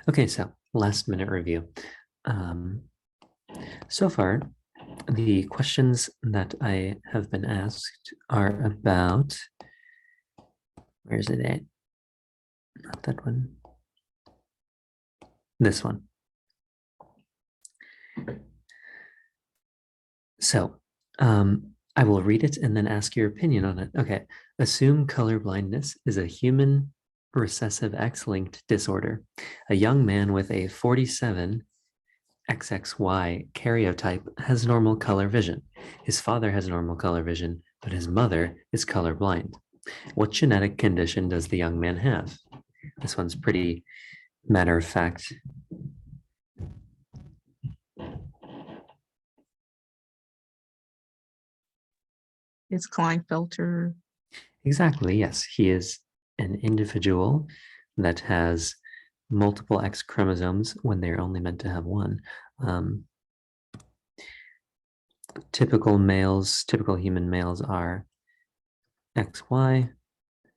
Okay, so last minute review. Um, so far, the questions that I have been asked are about, where is it at? Not that one. This one. So I will read it and then ask your opinion on it. Okay. Assume color blindness is a human recessive X-linked disorder. A young man with a 47 XXY karyotype has normal color vision. His father has normal color vision, but his mother is colorblind. What genetic condition does the young man have? This one's pretty matter of fact. It's Klinefelter. Exactly, yes. He is an individual that has multiple X chromosomes when they're only meant to have one. Um, typical human males are XY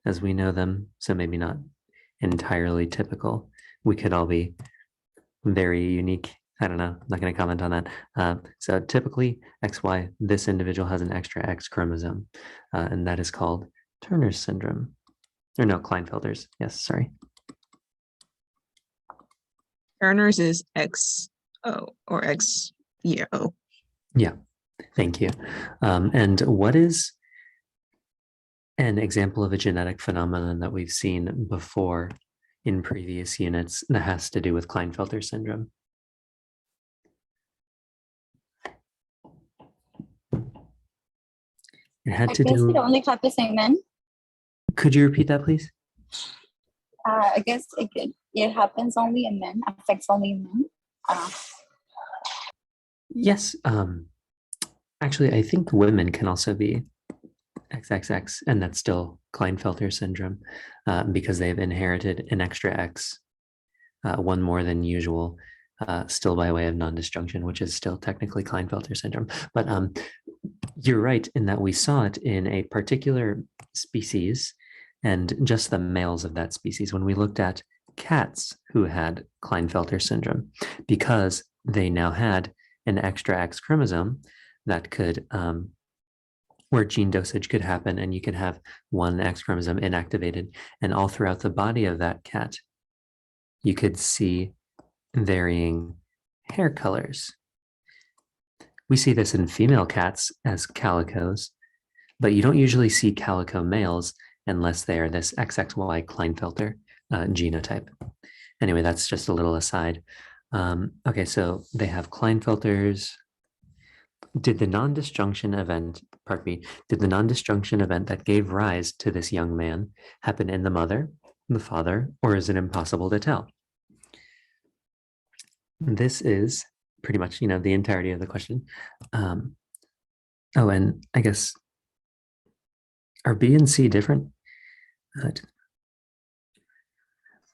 as we know them, so maybe not entirely typical. We could all be very unique. I don't know. I'm not going to comment on that. So typically XY, this individual has an extra X chromosome, and that is called Turner's syndrome. Or no, Klinefelter's. Yes, sorry. Turner's is XO or X, yeah, O. Yeah, thank you. And what is an example of a genetic phenomenon that we've seen before in previous units that has to do with Klinefelter syndrome? It had I to guess it do. only happens in men. Could you repeat that, please? I guess it happens only in men, affects only men. Yes. Actually, I think women can also be XXX, and that's still Klinefelter syndrome because they've inherited an extra X, one more than usual, still by way of non-disjunction, which is still technically Klinefelter syndrome. But you're right in that we saw it in a particular species and just the males of that species when we looked at cats who had Klinefelter syndrome because they now had an extra X chromosome that could where gene dosage could happen and you could have one X chromosome inactivated. And all throughout the body of that cat, you could see varying hair colors. We see this in female cats as calicos, but you don't usually see calico males unless they are this XXY Klinefelter genotype. Anyway, that's just a little aside. Okay, so they have Klinefelters. Did the non-disjunction event, pardon me, did the non-disjunction event that gave rise to this young man happen in the mother, the father, or is it impossible to tell? This is pretty much, the entirety of the question. Oh, and I guess, are B and C different?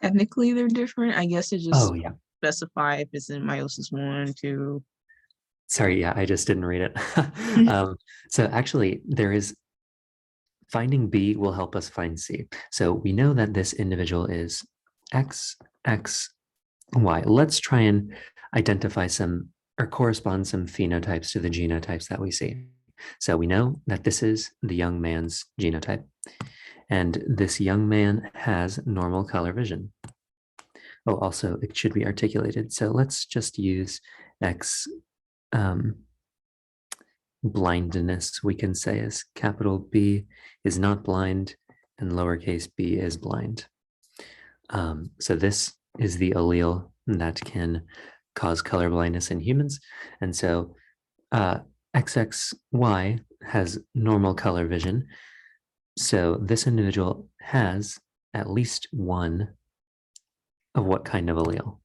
Technically, they're different. I guess it just Oh, yeah. specify if it's in meiosis 1, 2. Sorry, yeah, I just didn't read it. So actually, there is finding B will help us find C. So we know that this individual is X, X, Y. Let's try and identify some or correspond some phenotypes to the genotypes that we see. So we know that this is the young man's genotype. And this young man has normal color vision. Oh, also, it should be articulated. So let's just use X blindness, we can say as capital B is not blind and lowercase b is blind. So this is the allele that can cause color blindness in humans. And so XXY has normal color vision. So this individual has at least one of what kind of allele?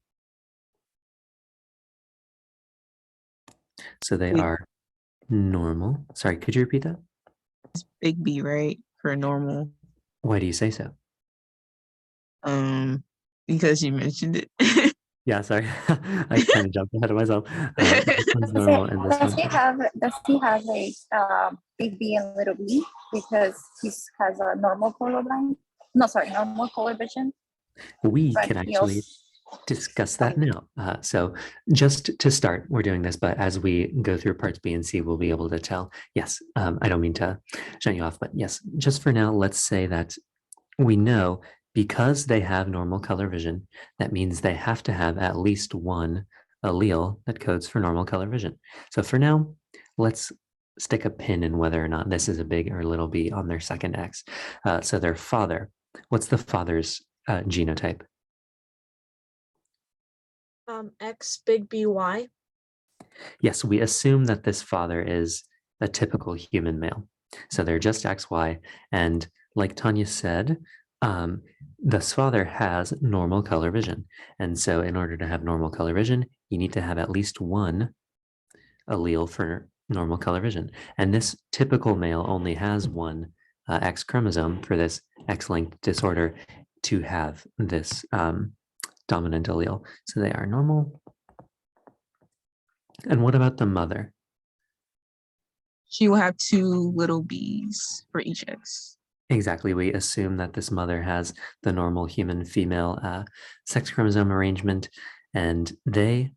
So they are normal. Sorry, could you repeat that? It's big B, right? For normal. Why do you say so? Because you mentioned it. Yeah, sorry. I kind of jumped ahead of myself. This one's normal and this Does one. he have a big B and little b because he has a normal color blind? No, sorry, normal color vision. We But can he also, actually discuss that now. So just to start, we're doing this, but as we go through parts B and C, we'll be able to tell. Yes, I don't mean to shut you off, but yes, just for now, let's say that we know because they have normal color vision, that means they have to have at least one allele that codes for normal color vision. So for now, let's stick a pin in whether or not this is a big or little b on their second X. So their father, what's the father's genotype? X big BY. Yes, we assume that this father is a typical human male. So they're just XY. And like Tanya said, this father has normal color vision. And so in order to have normal color vision, you need to have at least one allele for normal color vision. And this typical male only has one X chromosome for this X-linked disorder to have this dominant allele. So they are normal. And what about the mother? She will have two little b's for each X. Exactly. We assume that this mother has the normal human female sex chromosome arrangement, and they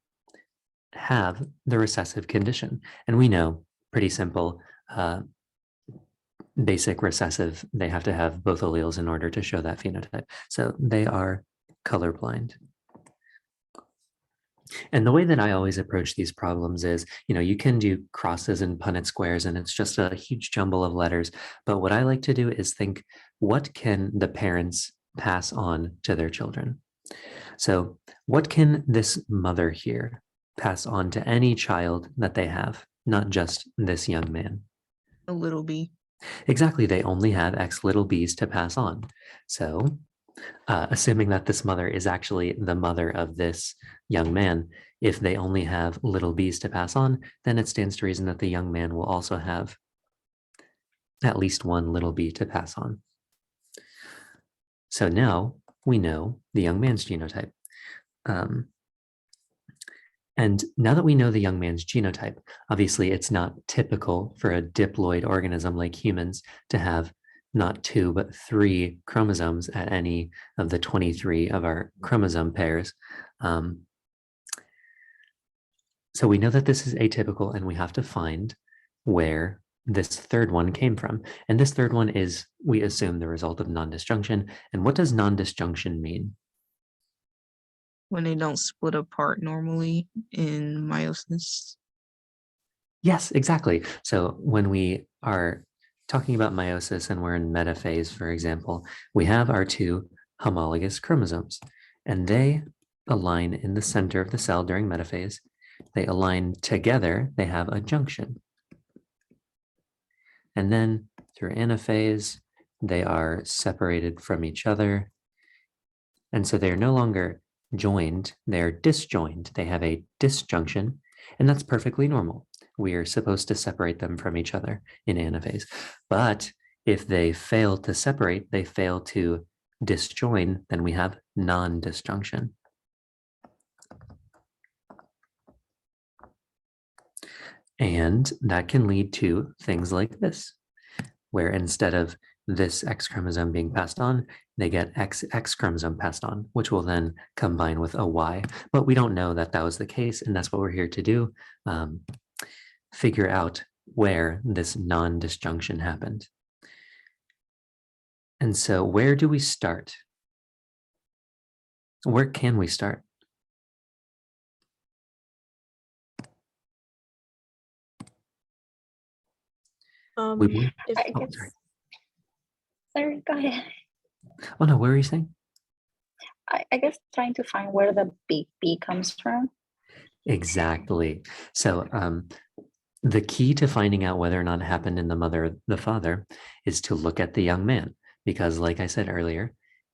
have the recessive condition. And we know, pretty simple, basic recessive, they have to have both alleles in order to show that phenotype. So they are colorblind. And the way that I always approach these problems is, you can do crosses and Punnett squares, and it's just a huge jumble of letters. But what I like to do is think, what can the parents pass on to their children? So what can this mother here pass on to any child that they have, not just this young man? A little b. Exactly. They only have X little b's to pass on. So assuming that this mother is actually the mother of this young man, if they only have little b's to pass on, then it stands to reason that the young man will also have at least one little b to pass on. So now we know the young man's genotype. And now that we know the young man's genotype, obviously it's not typical for a diploid organism like humans to have not 2, but 3 chromosomes at any of the 23 of our chromosome pairs. So we know that this is atypical, and we have to find where this third one came from. And this third one is, we assume, the result of non-disjunction. And what does non-disjunction mean? When they don't split apart normally in meiosis. Yes, exactly. So when we are talking about meiosis and we're in metaphase, for example, we have our 2 homologous chromosomes, and they align in the center of the cell during metaphase. They align together, they have a junction. And then through anaphase, they are separated from each other. And so they're no longer joined, they're disjoined. They have a disjunction, and that's perfectly normal. We are supposed to separate them from each other in anaphase. But if they fail to separate, they fail to disjoin, then we have non-disjunction. And that can lead to things like this, where instead of this X chromosome being passed on, they get XX chromosome passed on, which will then combine with a Y. But we don't know that that was the case, and that's what we're here to do, figure out where this non-disjunction happened. And so where do we start? Where can we start? If I guess. Sorry, go ahead. Oh no, what were you saying? I guess trying to find where the big B comes from. Exactly. So the key to finding out whether or not it happened in the mother or the father is to look at the young man. Because like I said earlier,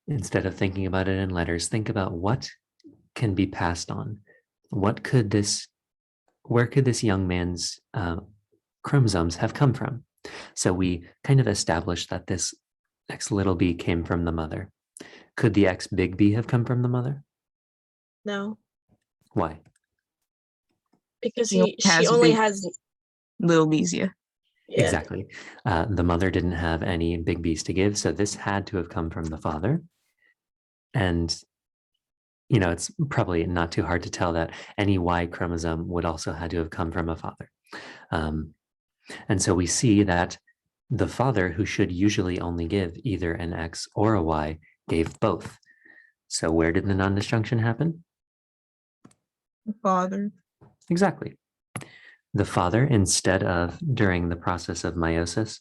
instead of thinking about it in letters, think about what can be passed on. Where could this young man's chromosomes have come from? So we kind of established that this X little b came from the mother. Could the X big B have come from the mother? no, Why? because He she has only big- has Little b's, yeah. yeah. Exactly. The mother didn't have any big B's to give, so this had to have come from the father. And it's probably not too hard to tell that any Y chromosome would also had to have come from a father. And so we see that the father, who should usually only give either an X or a Y, gave both. So where did the non-disjunction happen? Father. Exactly. The father, instead of during the process of meiosis,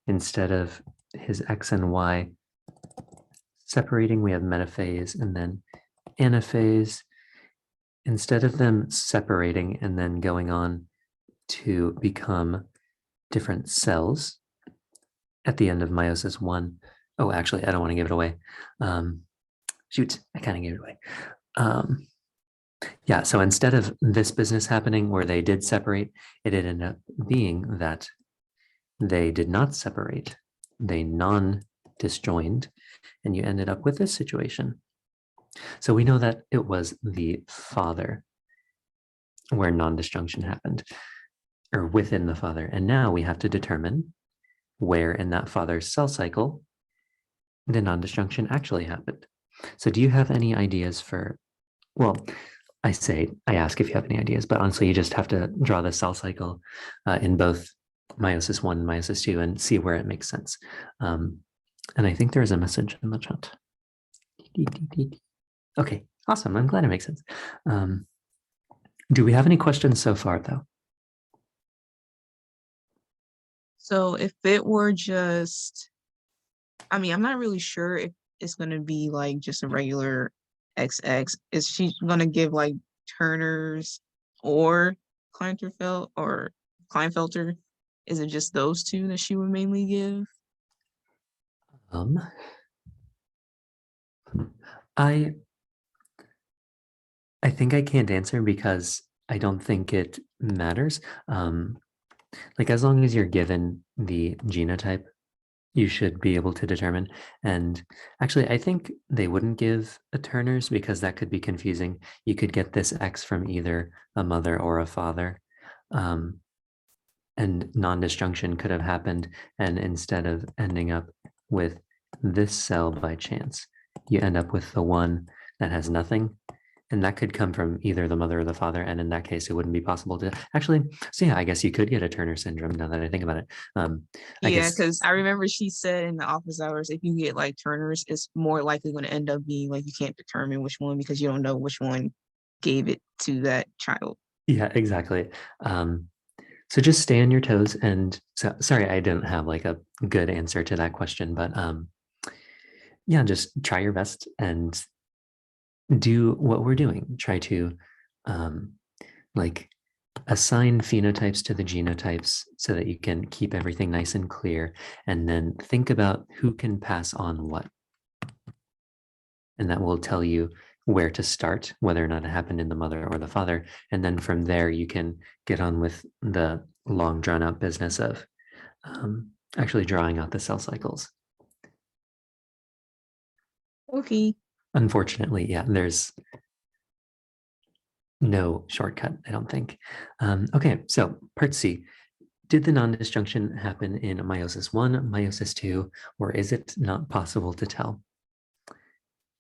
instead of his X and Y separating, we have metaphase and then anaphase. Instead of them separating and then going on to become different cells at the end of meiosis 1. Oh, actually, I don't want to give it away. Shoot, I kind of gave it away. Yeah, so instead of this business happening where they did separate, it ended up being that they did not separate, they non-disjoined, and you ended up with this situation. So we know that it was the father where non-disjunction happened, or within the father. And now we have to determine where in that father's cell cycle the non-disjunction actually happened. So do you have any ideas for, well, I ask if you have any ideas, but honestly, you just have to draw the cell cycle in both meiosis 1 and meiosis 2 and see where it makes sense. And I think there is a message in the chat. Okay, awesome. I'm glad it makes sense. Do we have any questions so far, though? So if it were just, I mean, I'm not really sure if it's going to be like just a regular XX. Is she going to give like Turner's or Klinefelter or Klinefelter? Is it just those two that she would mainly give? I think I can't answer because I don't think it matters. Like as long as you're given the genotype, you should be able to determine. And actually, I think they wouldn't give a Turner's because that could be confusing. You could get this X from either a mother or a father. And non-disjunction could have happened. And instead of ending up with this cell by chance, you end up with the one that has nothing. And that could come from either the mother or the father. And in that case, it wouldn't be possible to actually, so yeah, I guess you could get a Turner syndrome now that I think about it. Yeah, because I remember she said in the office hours, if you get like Turner's, it's more likely going to end up being like you can't determine which one because you don't know which one gave it to that child. Yeah, exactly. So just stay on your toes. And so, sorry, I didn't have like a good answer to that question, but yeah, just try your best and do what we're doing. Try to like assign phenotypes to the genotypes so that you can keep everything nice and clear, and then think about who can pass on what. And that will tell you where to start, whether or not it happened in the mother or the father. And then from there, you can get on with the long drawn out business of actually drawing out the cell cycles. Okay. Unfortunately, yeah, there's no shortcut, I don't think. Okay, so part C. Did the non-disjunction happen in meiosis 1, meiosis 2, or is it not possible to tell?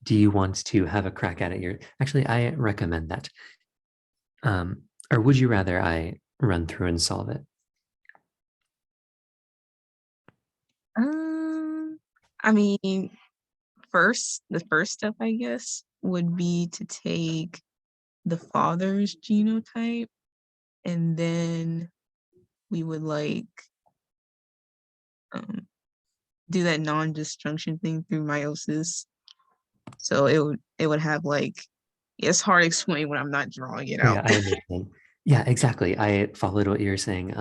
Do you want to have a crack at it? Actually, I recommend that. Or would you rather I run through and solve it? I mean, the first step, I guess, would be to take the father's genotype, and then we would like do that non-disjunction thing through meiosis. So it would have like, it's hard to explain when I'm not drawing it out. Yeah, I understand. Yeah, exactly. I followed what you're saying.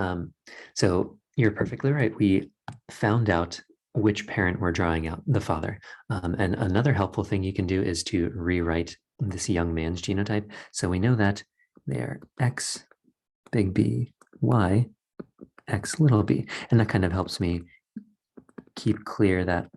So you're perfectly right. We found out which parent we're drawing out, the father. And another helpful thing you can do is to rewrite this young man's genotype. So we know that they're X, big B, Y, X, little b. And that kind of helps me keep clear that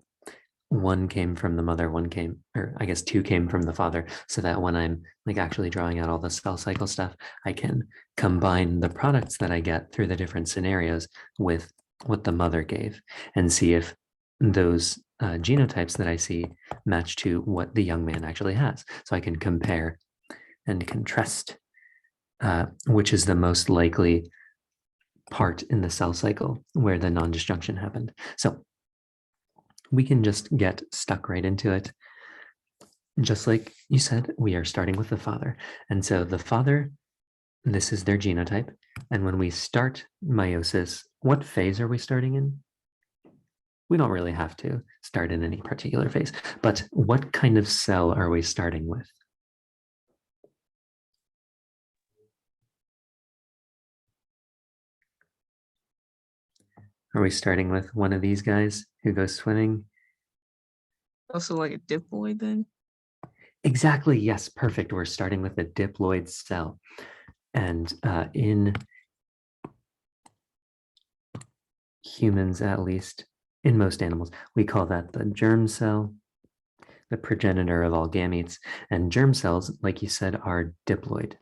one came from the mother, one came, or I guess two came from the father, so that when I'm like actually drawing out all the cell cycle stuff, I can combine the products that I get through the different scenarios with what the mother gave and see if those genotypes that I see match to what the young man actually has. So I can compare and contrast which is the most likely part in the cell cycle where the non-disjunction happened. So we can just get stuck right into it. Just like you said, we are starting with the father. And so the father, this is their genotype. And when we start meiosis, what phase are we starting in? We don't really have to start in any particular phase, but what kind of cell are we starting with? Are we starting with one of these guys who goes swimming? Also like a diploid then? Exactly. Yes. Perfect. We're starting with a diploid cell. And in humans, at least, in most animals, we call that the germ cell, the progenitor of all gametes. And germ cells, like you said, are diploid.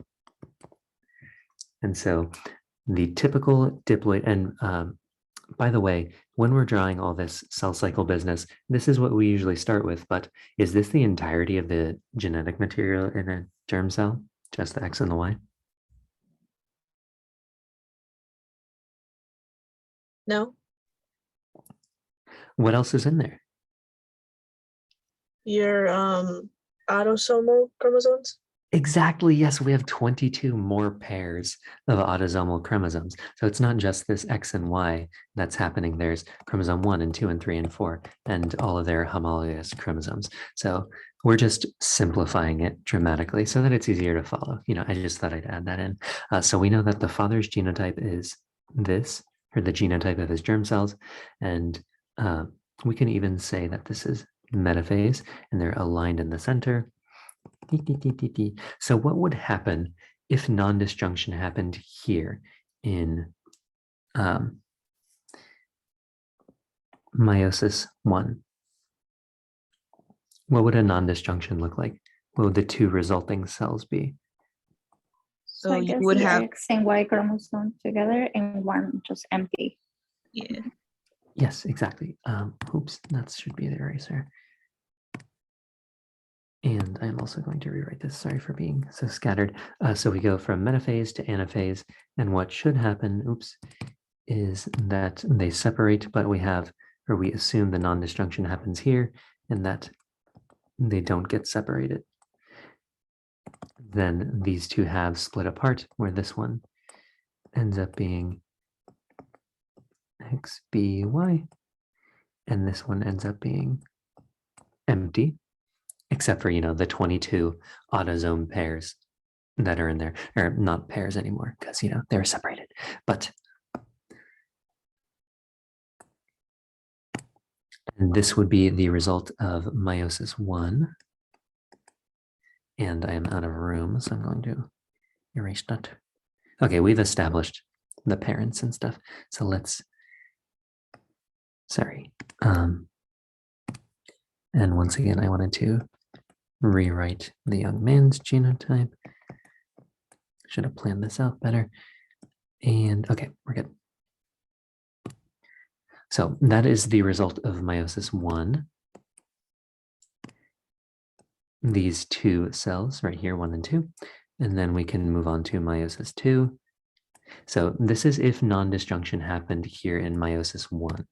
And so the typical diploid, and by the way, when we're drawing all this cell cycle business, this is what we usually start with, but is this the entirety of the genetic material in a germ cell? Just the X and the Y? No, What else is in there? your autosomal chromosomes. Exactly. Yes, we have 22 more pairs of autosomal chromosomes. So it's not just this X and Y that's happening. There's chromosome 1 and 2 and 3 and 4 and all of their homologous chromosomes. So we're just simplifying it dramatically so that it's easier to follow. I just thought I'd add that in. So we know that the father's genotype is this, or the genotype of his germ cells. And we can even say that this is metaphase and they're aligned in the center. So what would happen if non-disjunction happened here in meiosis 1? What would a non-disjunction look like? What would the two resulting cells be? So So I you guess would the have, X and Y chromosome together and one just empty. yeah. Yes, exactly. Oops, that should be the eraser. And I'm also going to rewrite this. Sorry for being so scattered. So we go from metaphase to anaphase. And what should happen, oops, is that they separate, but we assume the non-disjunction happens here and that they don't get separated. Then these two halves split apart, where this one ends up being XBY, and this one ends up being empty, except for, the 22 autosome pairs that are in there, or not pairs anymore, because, they're separated. But and this would be the result of meiosis 1. And I am out of room, so I'm going to erase that. Okay, we've established the parents and stuff. So sorry. And once again, I wanted to rewrite the young man's genotype. Should have planned this out better. And okay, we're good. So that is the result of meiosis 1. These two cells right here, 1 and 2. And then we can move on to meiosis 2. So this is if non-disjunction happened here in meiosis 1.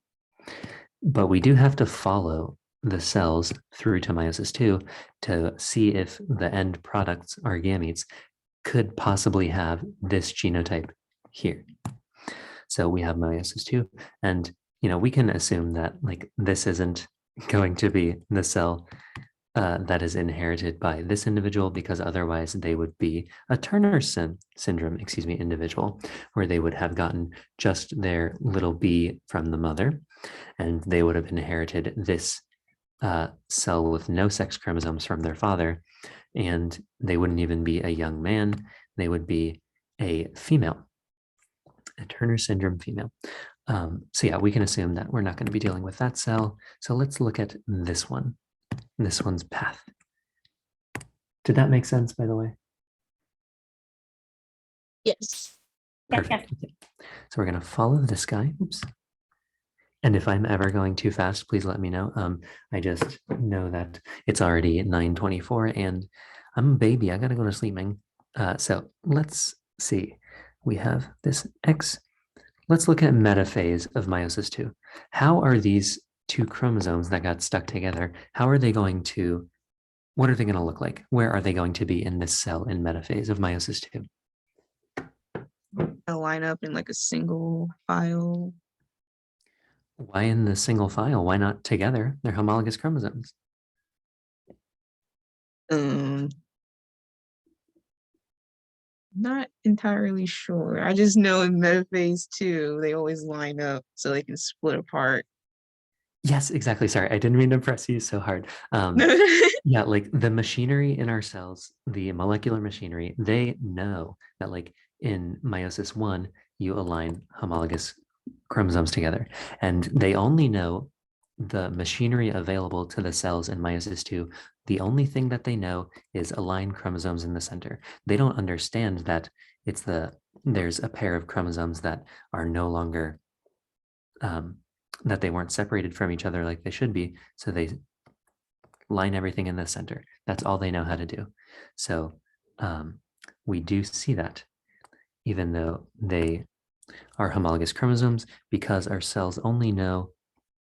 But we do have to follow the cells through to meiosis 2 to see if the end products, our gametes, could possibly have this genotype here. So we have meiosis 2, and we can assume that this isn't going to be the cell that is inherited by this individual, because otherwise they would be a Turner syndrome, individual, where they would have gotten just their little b from the mother, and they would have inherited this cell with no sex chromosomes from their father, and they wouldn't even be a young man. They would be a female, a Turner syndrome female. So yeah, we can assume that we're not going to be dealing with that cell. So let's look at this one. This one's path. Did that make sense, by the way? Yes. Yeah, Perfect. Okay. So we're going to follow this guy. Oops. And if I'm ever going too fast, please let me know. I just know that it's already 9:24 and I'm a baby. I gotta go to sleep, man. So let's see. We have this X. Let's look at metaphase of meiosis 2. How are these two chromosomes that got stuck together, how are they going to, what are they going to look like? Where are they going to be in this cell in metaphase of meiosis 2? They'll line up in like a single file. Why in the single file? Why not together? They're homologous chromosomes. Not entirely sure. I just know in metaphase 2, they always line up so they can split apart. Yes, exactly. Sorry, I didn't mean to press you so hard. Yeah, like the machinery in our cells, the molecular machinery, they know that like in meiosis 1, you align homologous chromosomes together. And they only know the machinery available to the cells in meiosis 2. The only thing that they know is align chromosomes in the center. They don't understand that there's a pair of chromosomes that are no longer that they weren't separated from each other like they should be. So they line everything in the center. That's all they know how to do. So we do see that even though they are homologous chromosomes, because our cells only know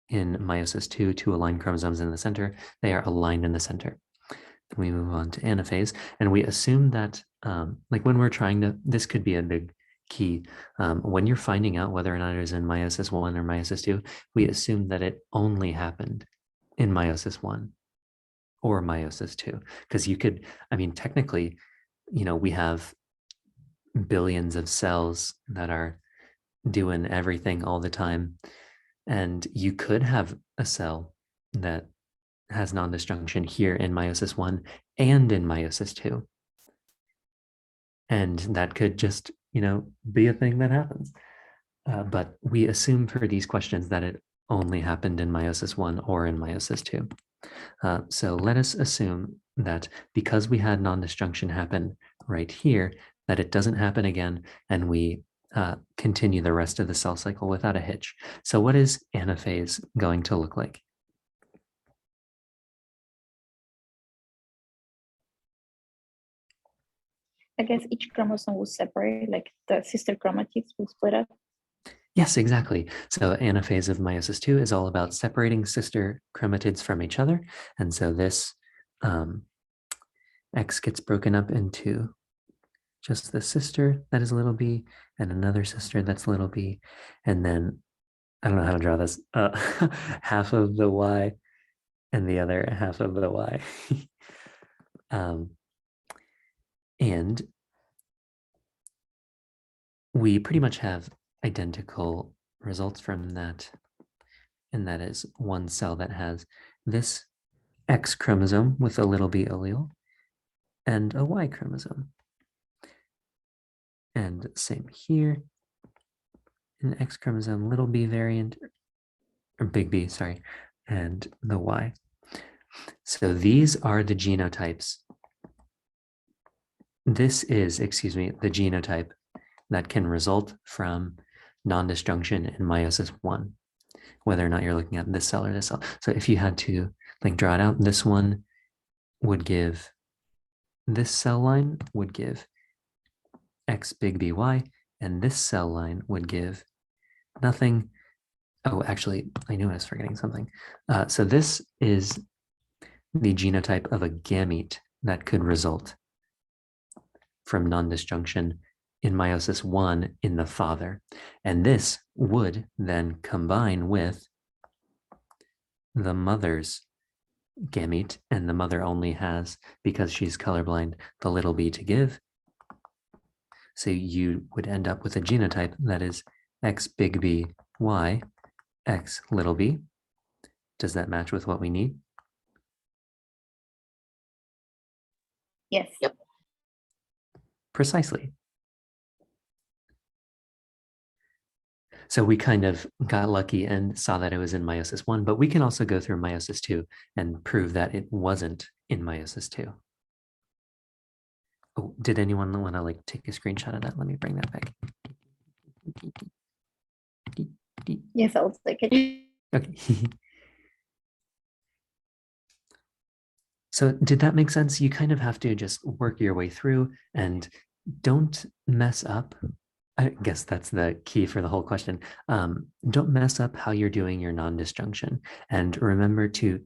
in meiosis 2 to align chromosomes in the center, they are aligned in the center. Then we move on to anaphase, and we assume that like when we're trying to, this could be a big key. When you're finding out whether or not it is in meiosis 1 or meiosis 2, we assume that it only happened in meiosis 1 or meiosis 2. Because you could, I mean, technically, we have billions of cells that are doing everything all the time. And you could have a cell that has non-disjunction here in meiosis 1 and in meiosis 2. And that could just, be a thing that happens. But we assume for these questions that it only happened in meiosis 1 or in meiosis 2. So let us assume that because we had non-disjunction happen right here, that it doesn't happen again, and we continue the rest of the cell cycle without a hitch. So what is anaphase going to look like? I guess each chromosome will separate, like the sister chromatids will split up. Yes, exactly. So anaphase of meiosis 2 is all about separating sister chromatids from each other. And so this X gets broken up into just the sister that is little b and another sister that's little b. And then, I don't know how to draw this, half of the Y and the other half of the Y. And we pretty much have identical results from that. And that is one cell that has this X chromosome with a little b allele and a Y chromosome. And same here, an X chromosome, little b variant, or big B, sorry, and the Y. So these are the genotypes. This is, the genotype that can result from non-disjunction in meiosis 1, whether or not you're looking at this cell or this cell. So if you had to draw it out, this one would give, this cell line would give X big BY, and this cell line would give nothing. Oh, actually, I knew I was forgetting something. So this is the genotype of a gamete that could result from non-disjunction in meiosis 1 in the father. And this would then combine with the mother's gamete, and the mother only has, because she's colorblind, the little b to give. So you would end up with a genotype that is X big B Y X little b. Does that match with what we need? Yes. Yep. Precisely. So we kind of got lucky and saw that it was in meiosis 1, but we can also go through meiosis 2 and prove that it wasn't in meiosis 2. Oh, did anyone want to take a screenshot of that? Let me bring that back. Yes, I'll take it. Okay. So did that make sense? You kind of have to just work your way through and don't mess up. I guess that's the key for the whole question. Don't mess up how you're doing your non-disjunction. And remember to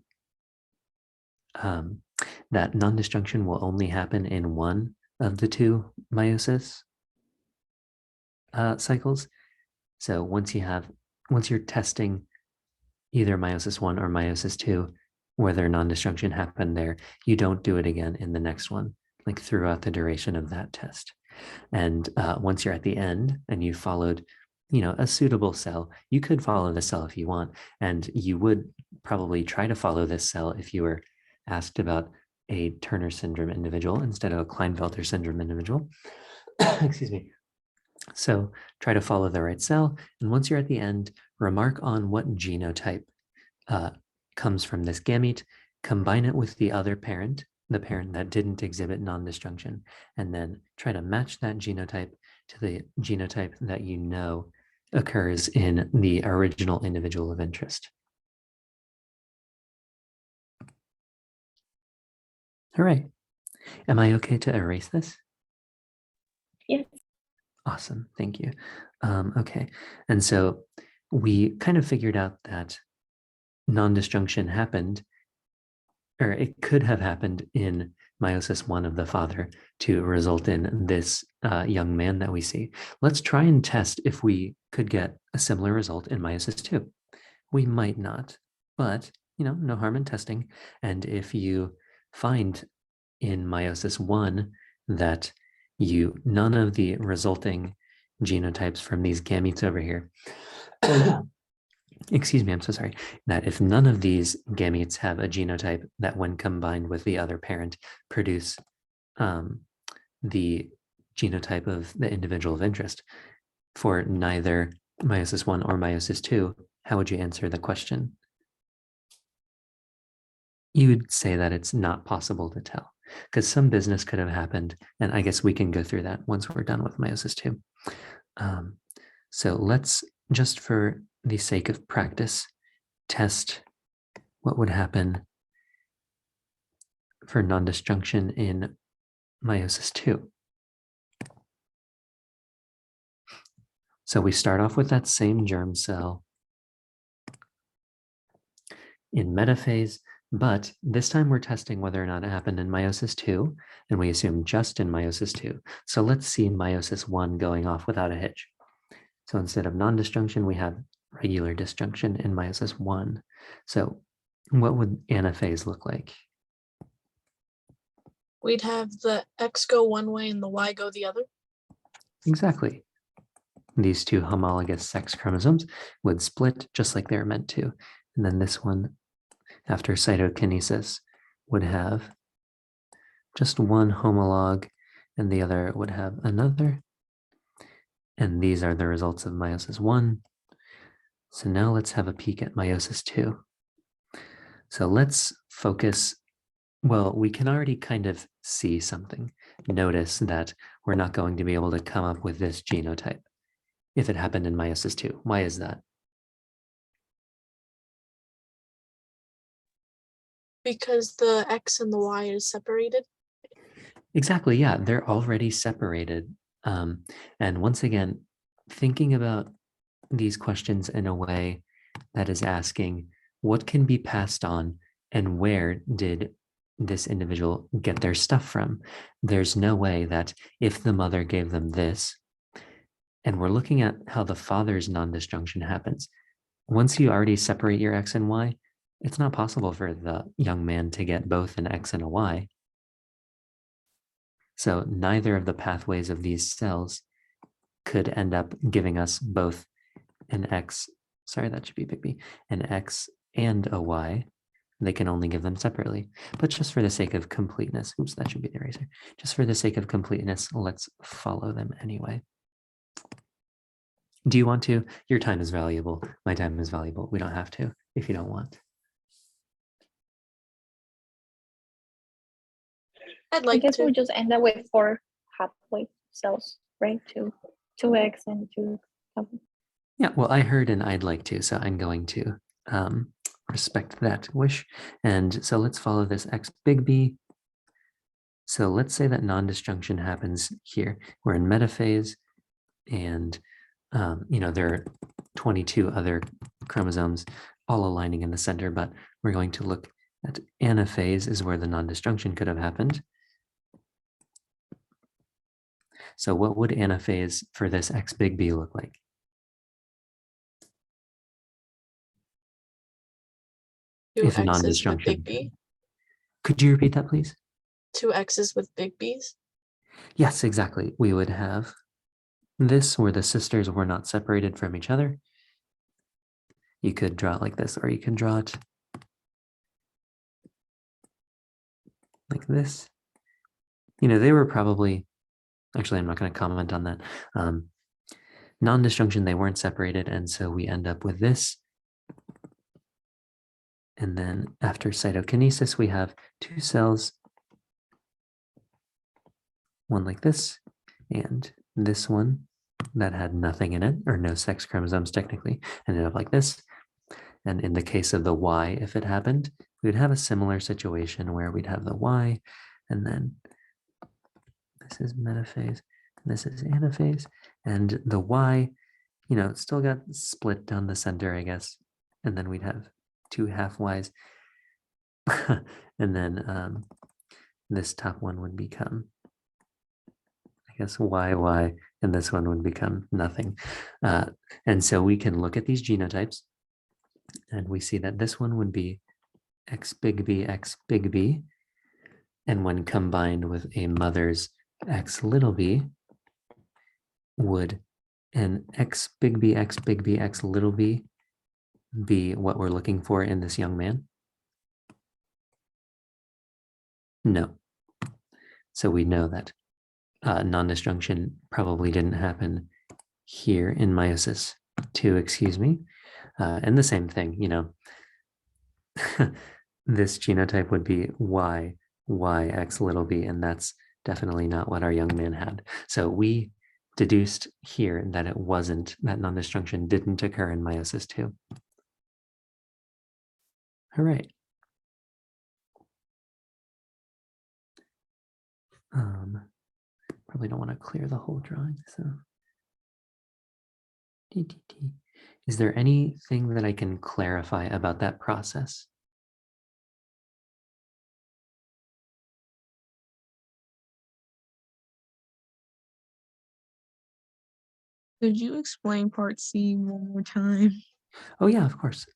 that non-disjunction will only happen in one of the two meiosis cycles. So once you're testing either meiosis 1 or meiosis 2, whether non-disjunction happened there, you don't do it again in the next one, like throughout the duration of that test. And once you're at the end and you followed, a suitable cell, you could follow the cell if you want, and you would probably try to follow this cell if you were asked about a Turner syndrome individual instead of a Klinefelter syndrome individual. Excuse me. So try to follow the right cell. And once you're at the end, remark on what genotype comes from this gamete, combine it with the other parent, the parent that didn't exhibit non-disjunction, and then try to match that genotype to the genotype that you know occurs in the original individual of interest. All right. Am I okay to erase this? Yes. Awesome. Thank you. Okay. And so we kind of figured out that non-disjunction happened, or it could have happened in meiosis 1 of the father to result in this young man that we see. Let's try and test if we could get a similar result in meiosis 2. We might not, but no harm in testing. And if you find in meiosis 1 that none of the resulting genotypes from these gametes over here, excuse me, I'm so sorry, that if none of these gametes have a genotype that when combined with the other parent produce the genotype of the individual of interest for neither meiosis 1 or meiosis 2, how would you answer the question? You would say that it's not possible to tell because some business could have happened. And I guess we can go through that once we're done with meiosis 2. So let's, just for the sake of practice, test what would happen for non-disjunction in meiosis 2. So we start off with that same germ cell in metaphase, but this time we're testing whether or not it happened in meiosis 2, and we assume just in meiosis 2. So let's see meiosis 1 going off without a hitch. So instead of non-disjunction, we have regular disjunction in meiosis 1. So what would anaphase look like? We'd have the X go one way and the Y go the other. Exactly. These two homologous sex chromosomes would split just like they're meant to. And then this one, after cytokinesis, would have just one homolog and the other would have another. And these are the results of meiosis 1. So now let's have a peek at meiosis 2. So let's focus. Well, we can already kind of see something. Notice that we're not going to be able to come up with this genotype if it happened in meiosis 2. Why is that? Because the X and the Y is separated. Exactly, yeah, they're already separated. And once again, thinking about these questions in a way that is asking what can be passed on and where did this individual get their stuff from? There's no way that if the mother gave them this, and we're looking at how the father's non-disjunction happens, once you already separate your X and Y, it's not possible for the young man to get both an X and a Y. So neither of the pathways of these cells could end up giving us both an X, sorry, that should be big B, an X and a Y. They can only give them separately. But just for the sake of completeness, oops, that should be the eraser. Just for the sake of completeness, let's follow them anyway. Do you want to? Your time is valuable. My time is valuable. We don't have to if you don't want. I'd I like guess to. we'll just end up with 4 haploid cells, right? 2X and 2. Yeah, well, I heard and I'd like to, so I'm going to respect that wish. And so let's follow this X big B. So let's say that non-disjunction happens here. We're in metaphase, and there are 22 other chromosomes all aligning in the center, but we're going to look at anaphase is where the non-disjunction could have happened. So what would anaphase for this X big B look like? Two If a X's with non-disjunction. big B. Could you repeat that, please? Two X's with big B's. Yes, exactly. We would have this where the sisters were not separated from each other. You could draw it like this, or you can draw it like this. They were probably, actually, I'm not going to comment on that. Non-disjunction, they weren't separated, and so we end up with this. And then after cytokinesis, we have two cells, one like this, and this one that had nothing in it, or no sex chromosomes technically, ended up like this. And in the case of the Y, if it happened, we would have a similar situation where we'd have the Y, and then this is metaphase, and this is anaphase, and the Y, it still got split down the center, I guess, and then we'd have two half Ys, and then this top one would become, I guess, YY, and this one would become nothing. And so we can look at these genotypes, and we see that this one would be X big B, and when combined with a mother's X little b, would an X big B, X little b be what we're looking for in this young man? No. So we know that non-disjunction probably didn't happen here in meiosis 2, excuse me. And the same thing, this genotype would be Y, X little b, and that's definitely not what our young man had. So we deduced here that it wasn't, that non-disjunction didn't occur in meiosis 2. All right. Probably don't want to clear the whole drawing, so. Is there anything that I can clarify about that process? Could you explain part C one more time? Oh yeah, of course.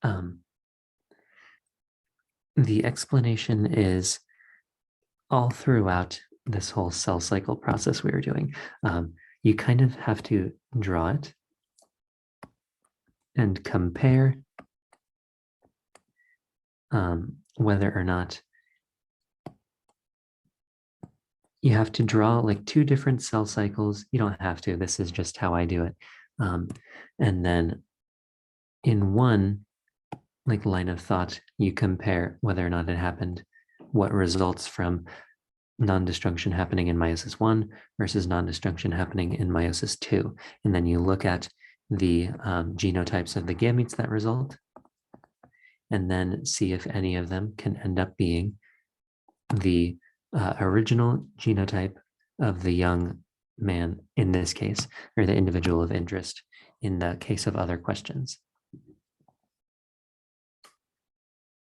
The explanation is all throughout this whole cell cycle process we were doing. You kind of have to draw it and compare whether or not you have to draw like two different cell cycles. You don't have to, this is just how I do it. And then in one like line of thought, you compare whether or not it happened, what results from non-disjunction happening in meiosis 1 versus non-disjunction happening in meiosis 2. And then you look at the genotypes of the gametes that result, and then see if any of them can end up being the original genotype of the young man in this case, or the individual of interest in the case of other questions.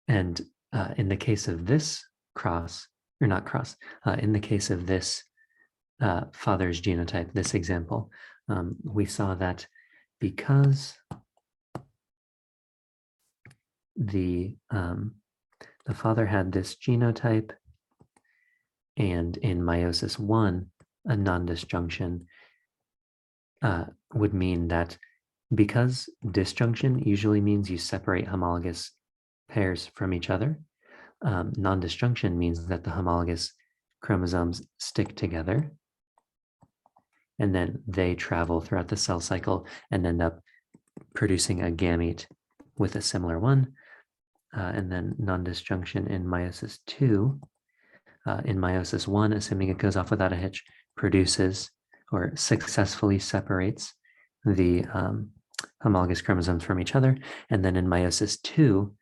And in the case of this cross, or not cross, in the case of this father's genotype, this example, we saw that because the father had this genotype, and in meiosis 1, a non-disjunction would mean that because disjunction usually means you separate homologous pairs from each other, non-disjunction means that the homologous chromosomes stick together, and then they travel throughout the cell cycle and end up producing a gamete with a similar one. And then non-disjunction in meiosis 2, in meiosis 1, assuming it goes off without a hitch, produces or successfully separates the homologous chromosomes from each other. And then in meiosis two,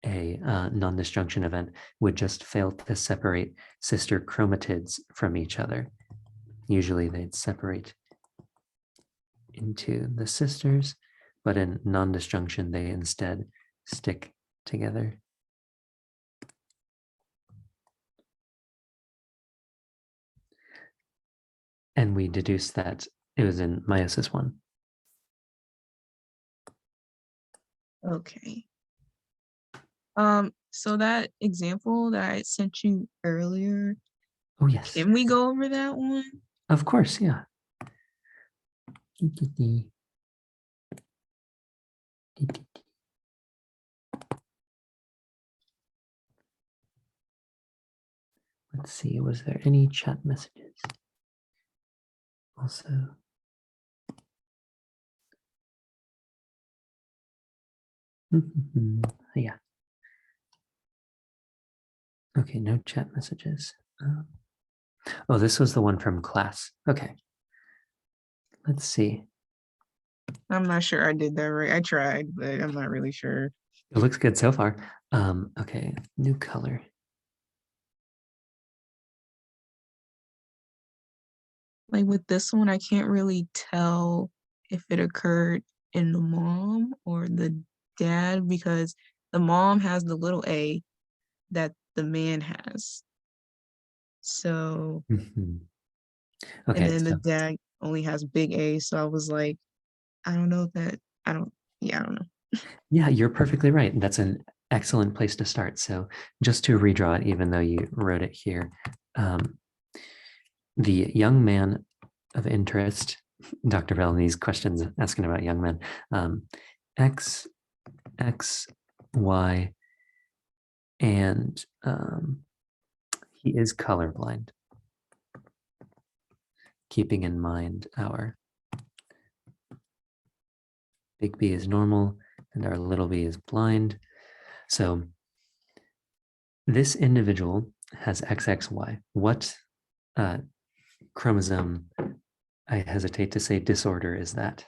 a non-disjunction event would just fail to separate sister chromatids from each other. Usually they'd separate into the sisters, but in non-disjunction, they instead stick together. And we deduce that it was in meiosis one. Okay. So that example that I sent you earlier, Oh, yes. can we go over that one? Of course, yeah. Let's see, was there any chat messages? Also, yeah. Okay, no chat messages. Oh, this was the one from class. Okay. Let's see. I'm not sure I did that right. I tried, but I'm not really sure. It looks good so far. Okay, new color. Like with this one, I can't really tell if it occurred in the mom or the dad because the mom has the little a that the man has. So, Mhm. and Okay, then the so dad only has big A. So I was like, I don't know if that, I don't know. yeah, you're perfectly right. That's an excellent place to start. So just to redraw it, even though you wrote it here, the young man of interest, Dr. Bell, these questions asking about young men, X, X, Y, and he is colorblind. Keeping in mind our big B is normal and our little b is blind. So this individual has XXY. What chromosome, I hesitate to say disorder, is that?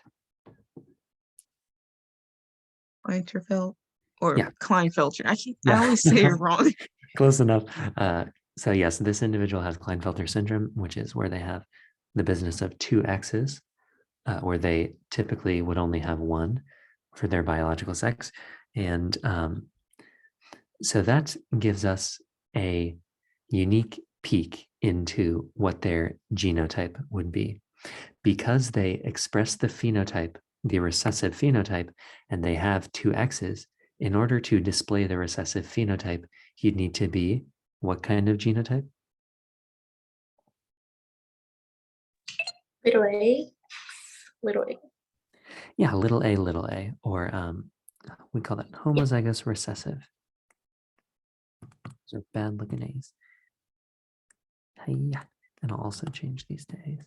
Klinefelter or Yeah. Klinefelter. I Yeah. always say it wrong. Close enough. So yes, this individual has Klinefelter syndrome, which is where they have the business of two X's, where they typically would only have one for their biological sex. And so that gives us a unique peek into what their genotype would be. Because they express the phenotype, the recessive phenotype, and they have two X's, in order to display the recessive phenotype, you'd need to be what kind of genotype? Little a, little a. Yeah, little a, or we call that homozygous recessive. Those are bad looking A's. Hiya. And I'll also change these to A's.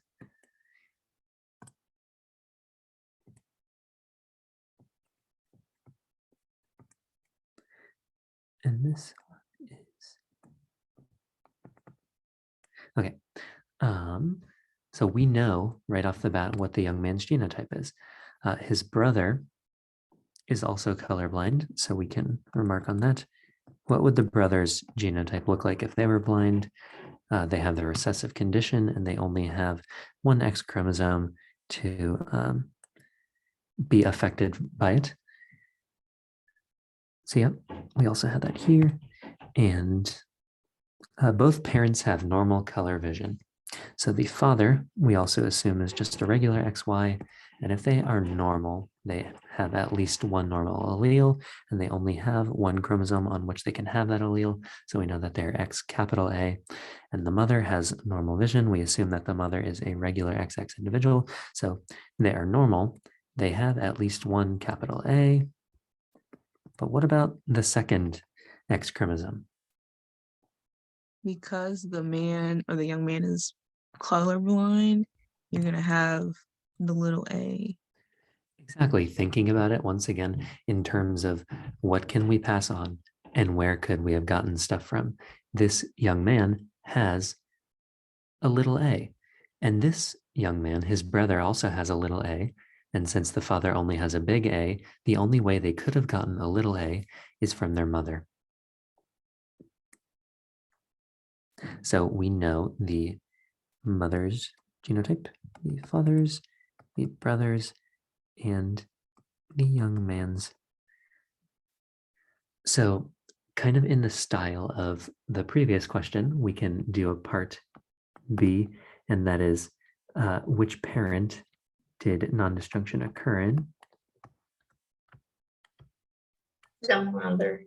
And this one is okay. So we know right off the bat what the young man's genotype is. His brother is also colorblind, so we can remark on that. What would the brother's genotype look like if they were blind? They have the recessive condition and they only have one X chromosome to be affected by it. So yeah, we also have that here. And both parents have normal color vision. So the father, we also assume is just a regular XY. And if they are normal, they have at least one normal allele, and they only have one chromosome on which they can have that allele. So we know that they're X capital A. And the mother has normal vision. We assume that the mother is a regular XX individual. So they are normal. They have at least one capital A. But what about the second X chromosome? Because the man or the young man is colorblind, you're gonna have the little a. Exactly. Thinking about it once again in terms of what can we pass on and where could we have gotten stuff from? This young man has a little a. And this young man, his brother, also has a little a. And since the father only has a big A, the only way they could have gotten a little a is from their mother. So we know the mother's genotype, the father's, the brother's, and the young man's. So kind of in the style of the previous question, we can do a part B, and that is which parent did non-disjunction occur in? The mother,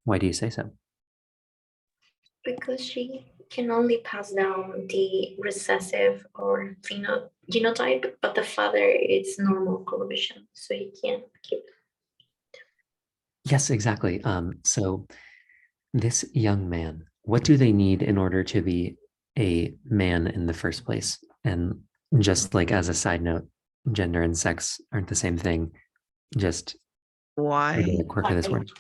Why do you say so? because she can only pass down the recessive or genotype, but the father is normal coloration, so he can't keep. Yes, exactly. So this young man, what do they need in order to be a man in the first place? And just like as a side note, gender and sex aren't the same thing. Just Why? the quirk of this word.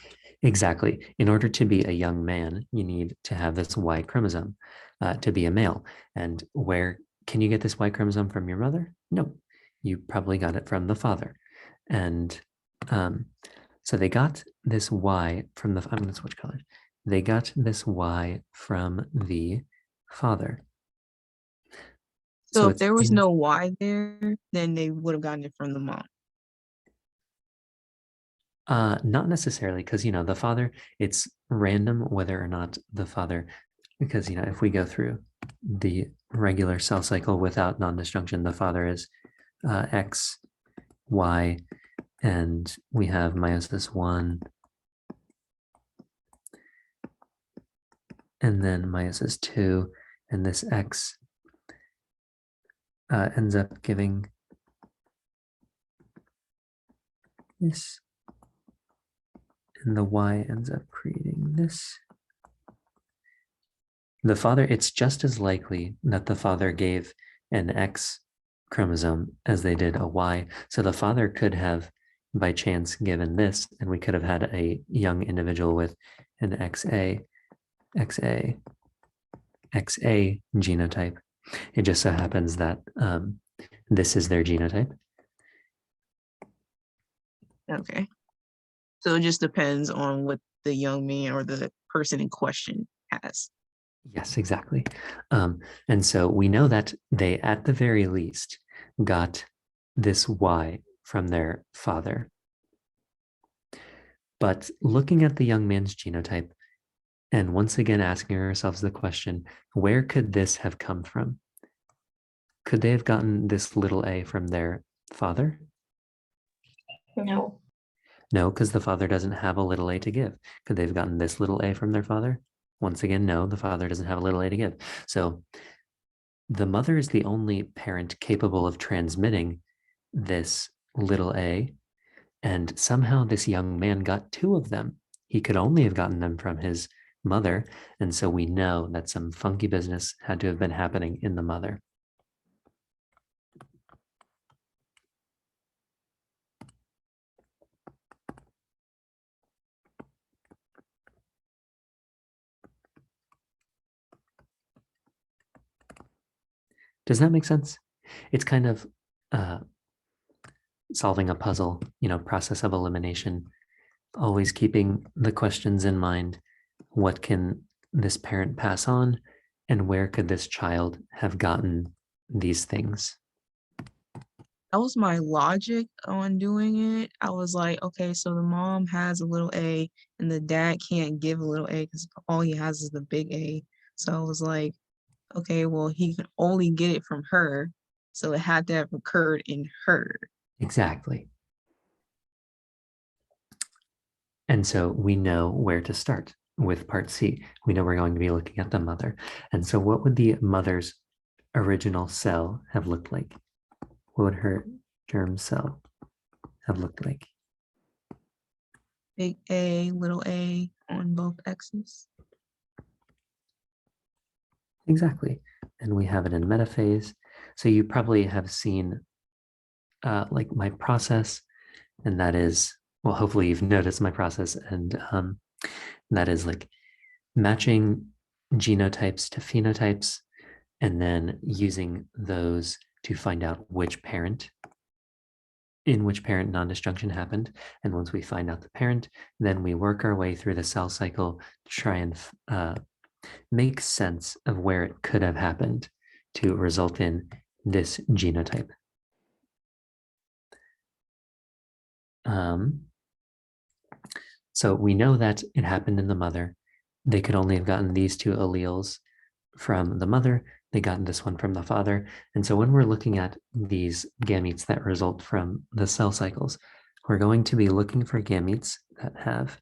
Exactly. In order to be a young man, you need to have this Y chromosome to be a male. And where can you get this Y chromosome from your mother? No, you probably got it from the father. And so they got this Y from the, I'm going to switch colors. They got this Y from the father. So if it's there was in- no Y there, then they would have gotten it from the mom. Not necessarily, because the father, it's random whether or not the father, because if we go through the regular cell cycle without non-disjunction, the father is X, Y, and we have meiosis 1, and then meiosis 2, and this X ends up giving this, and the Y ends up creating this. The father, it's just as likely that the father gave an X chromosome as they did a Y. So the father could have, by chance, given this, and we could have had a young individual with an XA genotype. It just so happens that this is their genotype. Okay. So it just depends on what the young man or the person in question has. Yes, exactly. And so we know that they, at the very least, got this Y from their father. But looking at the young man's genotype, and once again asking ourselves the question, where could this have come from? Could they have gotten this little a from their father? No, No, because the father doesn't have a little a to give. Could they have gotten this little a from their father? Once again, no, the father doesn't have a little a to give. So the mother is the only parent capable of transmitting this little a, and somehow this young man got two of them. He could only have gotten them from his mother, and so we know that some funky business had to have been happening in the mother. Does that make sense? It's kind of solving a puzzle, process of elimination, always keeping the questions in mind. What can this parent pass on? And where could this child have gotten these things? That was my logic on doing it. I was like, okay, so the mom has a little A and the dad can't give a little A because all he has is the big A. So I was like, okay, well, he can only get it from her. So it had to have occurred in her. Exactly. And so we know where to start with part C. We know we're going to be looking at the mother. And so what would the mother's original cell have looked like? What would her germ cell have looked like? Big A, little a on both X's. Exactly. And we have it in metaphase. So you probably have seen like my process, and that is, well, hopefully you've noticed my process, and that is like matching genotypes to phenotypes, and then using those to find out which parent in which parent non-disjunction happened. And once we find out the parent, then we work our way through the cell cycle to try and make sense of where it could have happened to result in this genotype. So we know that it happened in the mother. They could only have gotten these two alleles from the mother. They got this one from the father. And so when we're looking at these gametes that result from the cell cycles, we're going to be looking for gametes that have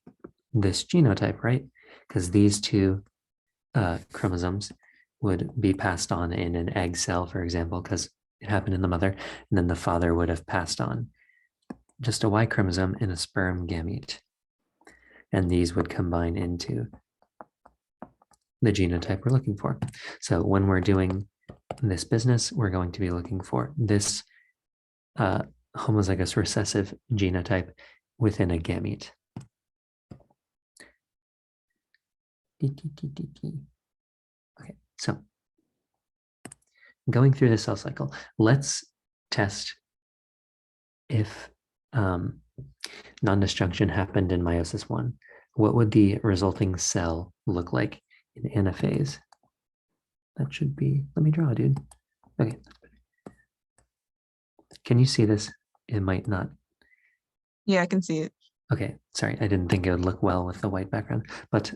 this genotype, right? Because these two chromosomes would be passed on in an egg cell, for example, because it happened in the mother, and then the father would have passed on just a Y chromosome in a sperm gamete. And these would combine into the genotype we're looking for. So when we're doing this business, we're going to be looking for this homozygous recessive genotype within a gamete. Okay, so going through the cell cycle, let's test if non-disjunction happened in meiosis 1. What would the resulting cell look like in anaphase? That should be, let me draw, dude. Okay. Can you see this? It might not. Yeah, I can see it. Okay, sorry, I didn't think it would look well with the white background, but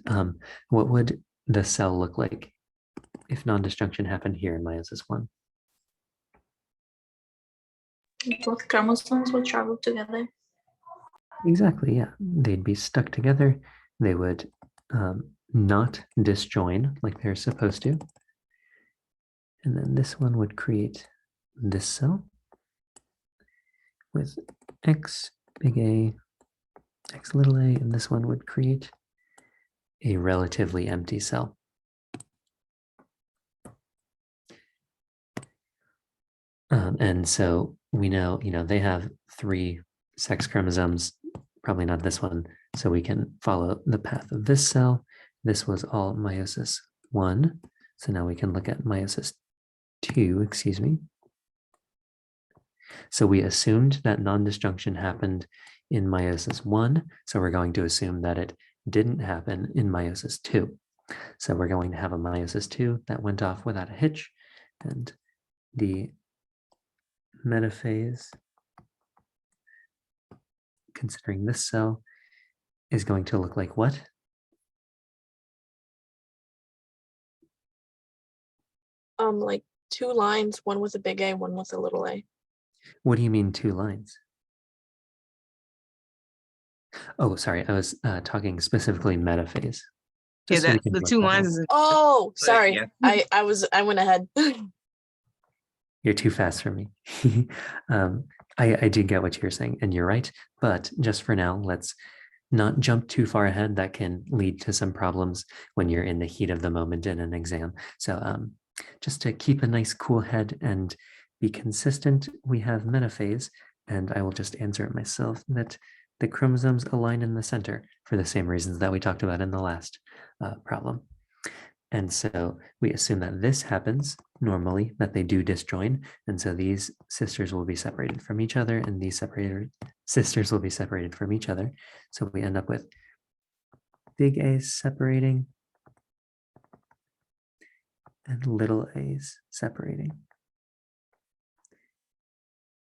what would the cell look like if non-disjunction happened here in meiosis 1? Both chromosomes will travel together. Exactly, yeah. They'd be stuck together. They would not disjoin like they're supposed to. And then this one would create this cell with X big A, X little a, and this one would create a relatively empty cell. And so we know, they have 3 sex chromosomes, probably not this one. So we can follow the path of this cell. This was all meiosis 1. So now we can look at meiosis 2, excuse me. So we assumed that non-disjunction happened in meiosis 1. So we're going to assume that it didn't happen in meiosis 2. So we're going to have a meiosis 2 that went off without a hitch. And the metaphase, considering this cell, is going to look like what? Like 2 lines, one with a big A, one with a little a. What do you mean 2 lines? Oh, sorry, I was talking specifically metaphase. Yeah, Just so we that can the look 2 that lines up. is Oh, But, sorry. yeah. I went ahead. You're too fast for me. I do get what you're saying, and you're right. But just for now, let's not jump too far ahead. That can lead to some problems when you're in the heat of the moment in an exam. So just to keep a nice cool head and be consistent, we have metaphase, and I will just answer it myself, that the chromosomes align in the center for the same reasons that we talked about in the last problem. And so we assume that this happens normally, that they do disjoin. And so these sisters will be separated from each other, and these sisters will be separated from each other. So we end up with big A's separating and little A's separating.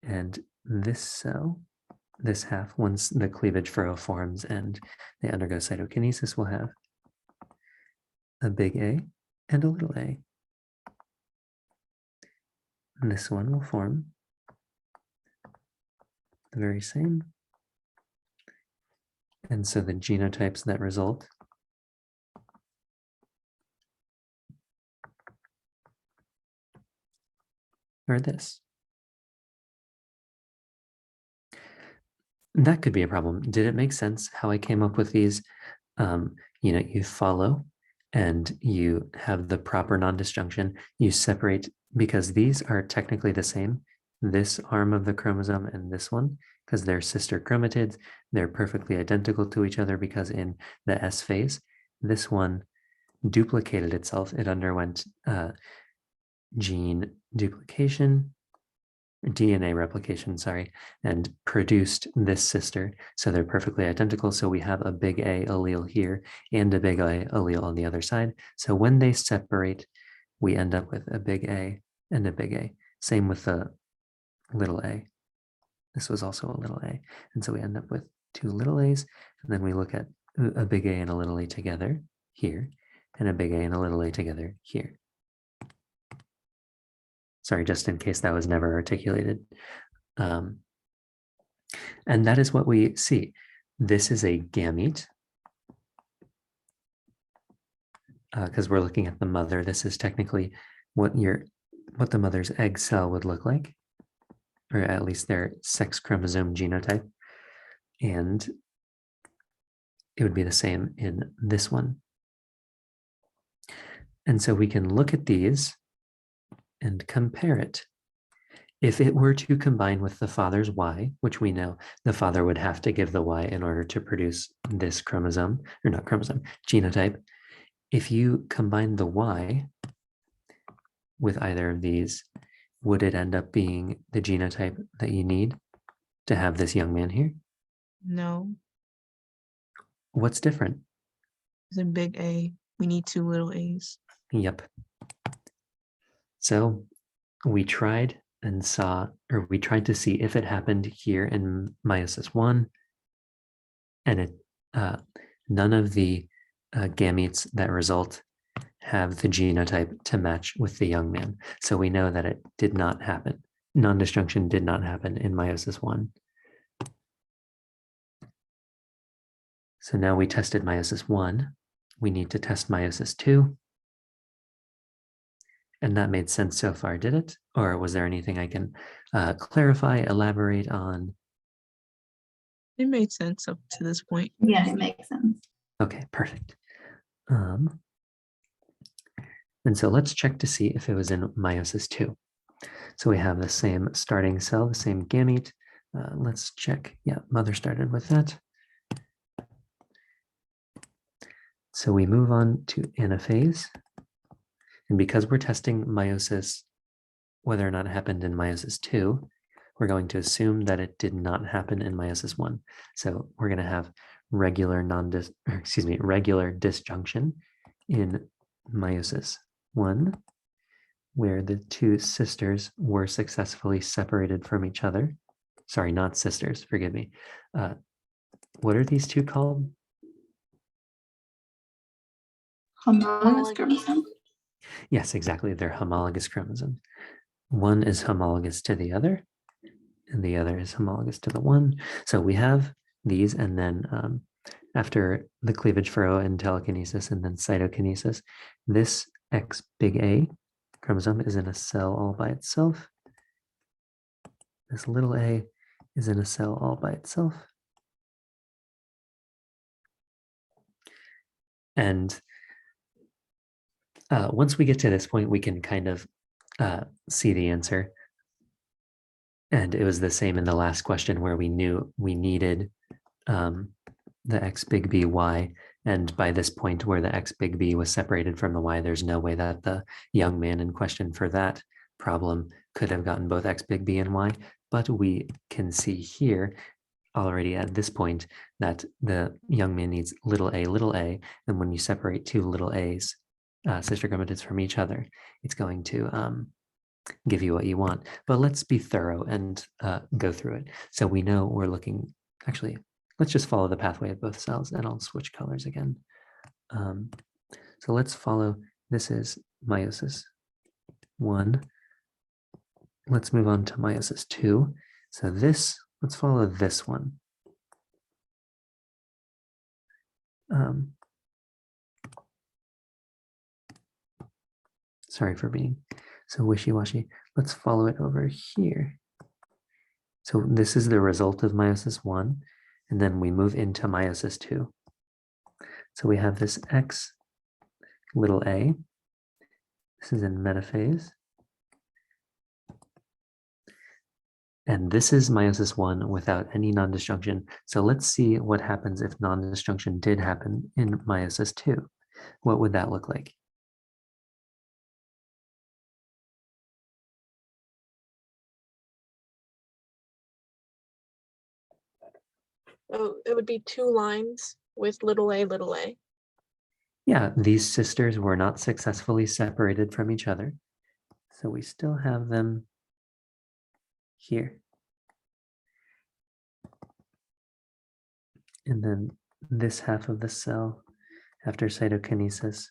And this cell, this half, once the cleavage furrow forms and they undergo cytokinesis, will have a big A and a little a. And this one will form the very same. And so the genotypes that result are this. That could be a problem. Did it make sense how I came up with these? You follow and you have the proper non-disjunction. You separate because these are technically the same. This arm of the chromosome and this one, because they're sister chromatids, they're perfectly identical to each other because in the S phase, this one duplicated itself. It underwent gene duplication DNA replication, sorry, and produced this sister. So they're perfectly identical. So we have a big A allele here and a big A allele on the other side. So when they separate, we end up with a big A and a big A. Same with the little a. This was also a little a. And so we end up with two little a's. And then we look at a big A and a little a together here, and a big A and a little a together here. Sorry, just in case that was never articulated. And that is what we see. This is a gamete, because we're looking at the mother. This is technically what the mother's egg cell would look like, or at least their sex chromosome genotype. And it would be the same in this one. And so we can look at these and compare it. If it were to combine with the father's Y, which we know the father would have to give the Y in order to produce this chromosome, or not chromosome, genotype. If you combine the Y with either of these, would it end up being the genotype that you need to have this young man here? No, What's different? it's a big A. We need two little A's. Yep. So we tried and saw, or we tried to see if it happened here in meiosis 1, and it none of the gametes that result have the genotype to match with the young man. So we know that it did not happen. Non-disjunction did not happen in meiosis 1. So now we tested meiosis 1. We need to test meiosis 2. And that made sense so far, did it? Or was there anything I can clarify, elaborate on? It made sense up to this point. Yeah, it makes sense. Okay, perfect. And so let's check to see if it was in meiosis 2. So we have the same starting cell, the same gamete. Let's check. Yeah, mother started with that. So we move on to anaphase. And because we're testing meiosis, whether or not it happened in meiosis 2, we're going to assume that it did not happen in meiosis 1. So we're going to have regular disjunction in meiosis 1, where the two sisters were successfully separated from each other. Sorry, not sisters, forgive me. What are these two called? Homologous chromosome. Yes, exactly. They're homologous chromosomes. One is homologous to the other, and the other is homologous to the one. So we have these, and then after the cleavage furrow and telekinesis and then cytokinesis, this X big A chromosome is in a cell all by itself. This little a is in a cell all by itself. And once we get to this point, we can kind of see the answer. And it was the same in the last question where we knew we needed the X big B Y. And by this point where the X big B was separated from the Y, there's no way that the young man in question for that problem could have gotten both X big B and Y. But we can see here already at this point that the young man needs little a, and when you separate two little a's, sister chromatids from each other, it's going to give you what you want. But let's be thorough and go through it. So we know we're looking, actually, let's just follow the pathway of both cells, and I'll switch colors again. So let's follow, this is meiosis 1. Let's move on to meiosis 2. So this, let's follow this one. Sorry for being so wishy-washy. Let's follow it over here. So this is the result of meiosis 1, and then we move into meiosis 2. So we have this X little a. This is in metaphase. And this is meiosis 1 without any non-disjunction. So let's see what happens if non-disjunction did happen in meiosis 2. What would that look like? Oh, it would be 2 lines with little a, little a. Yeah, these sisters were not successfully separated from each other. So we still have them here. And then this half of the cell, after cytokinesis,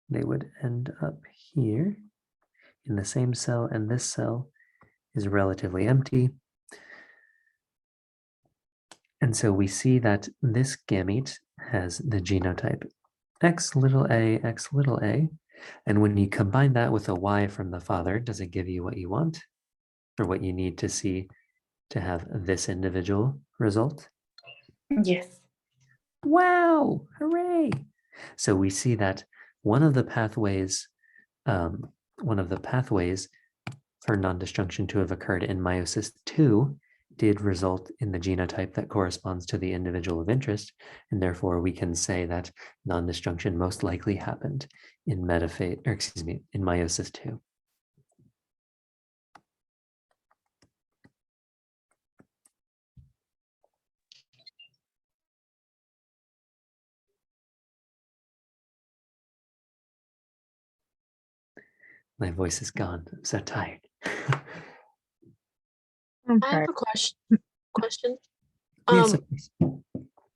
they would end up here in the same cell, and this cell is relatively empty. And so we see that this gamete has the genotype X little a, X little a. And when you combine that with a Y from the father, does it give you what you want or what you need to see to have this individual result? Yes. Wow, hooray. So we see that one of the pathways for non-disjunction to have occurred in meiosis 2 did result in the genotype that corresponds to the individual of interest, and therefore we can say that non-disjunction most likely happened in in meiosis 2. My voice is gone. I'm so tired. I have Okay. a question. Yes, Um, of course.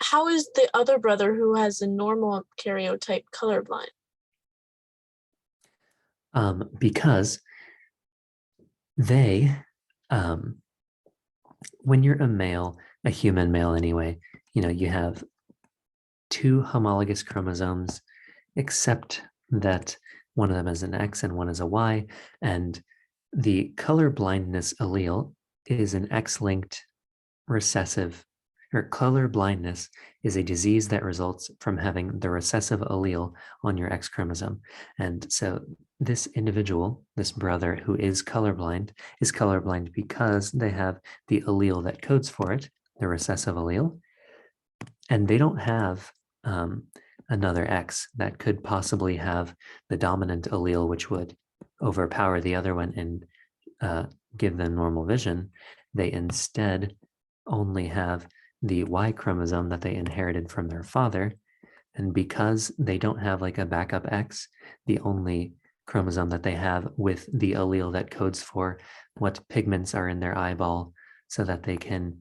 how is the other brother who has a normal karyotype colorblind? Because they, when you're a male, a human male anyway, you have 2 homologous chromosomes, except that one of them is an X and one is a Y, and the color blindness allele is an X-linked recessive, or color blindness is a disease that results from having the recessive allele on your X chromosome. And so this individual, this brother who is colorblind because they have the allele that codes for it, the recessive allele, and they don't have another X that could possibly have the dominant allele, which would overpower the other one and give them normal vision. They instead only have the Y chromosome that they inherited from their father. And because they don't have like a backup X, the only chromosome that they have with the allele that codes for what pigments are in their eyeball so that they can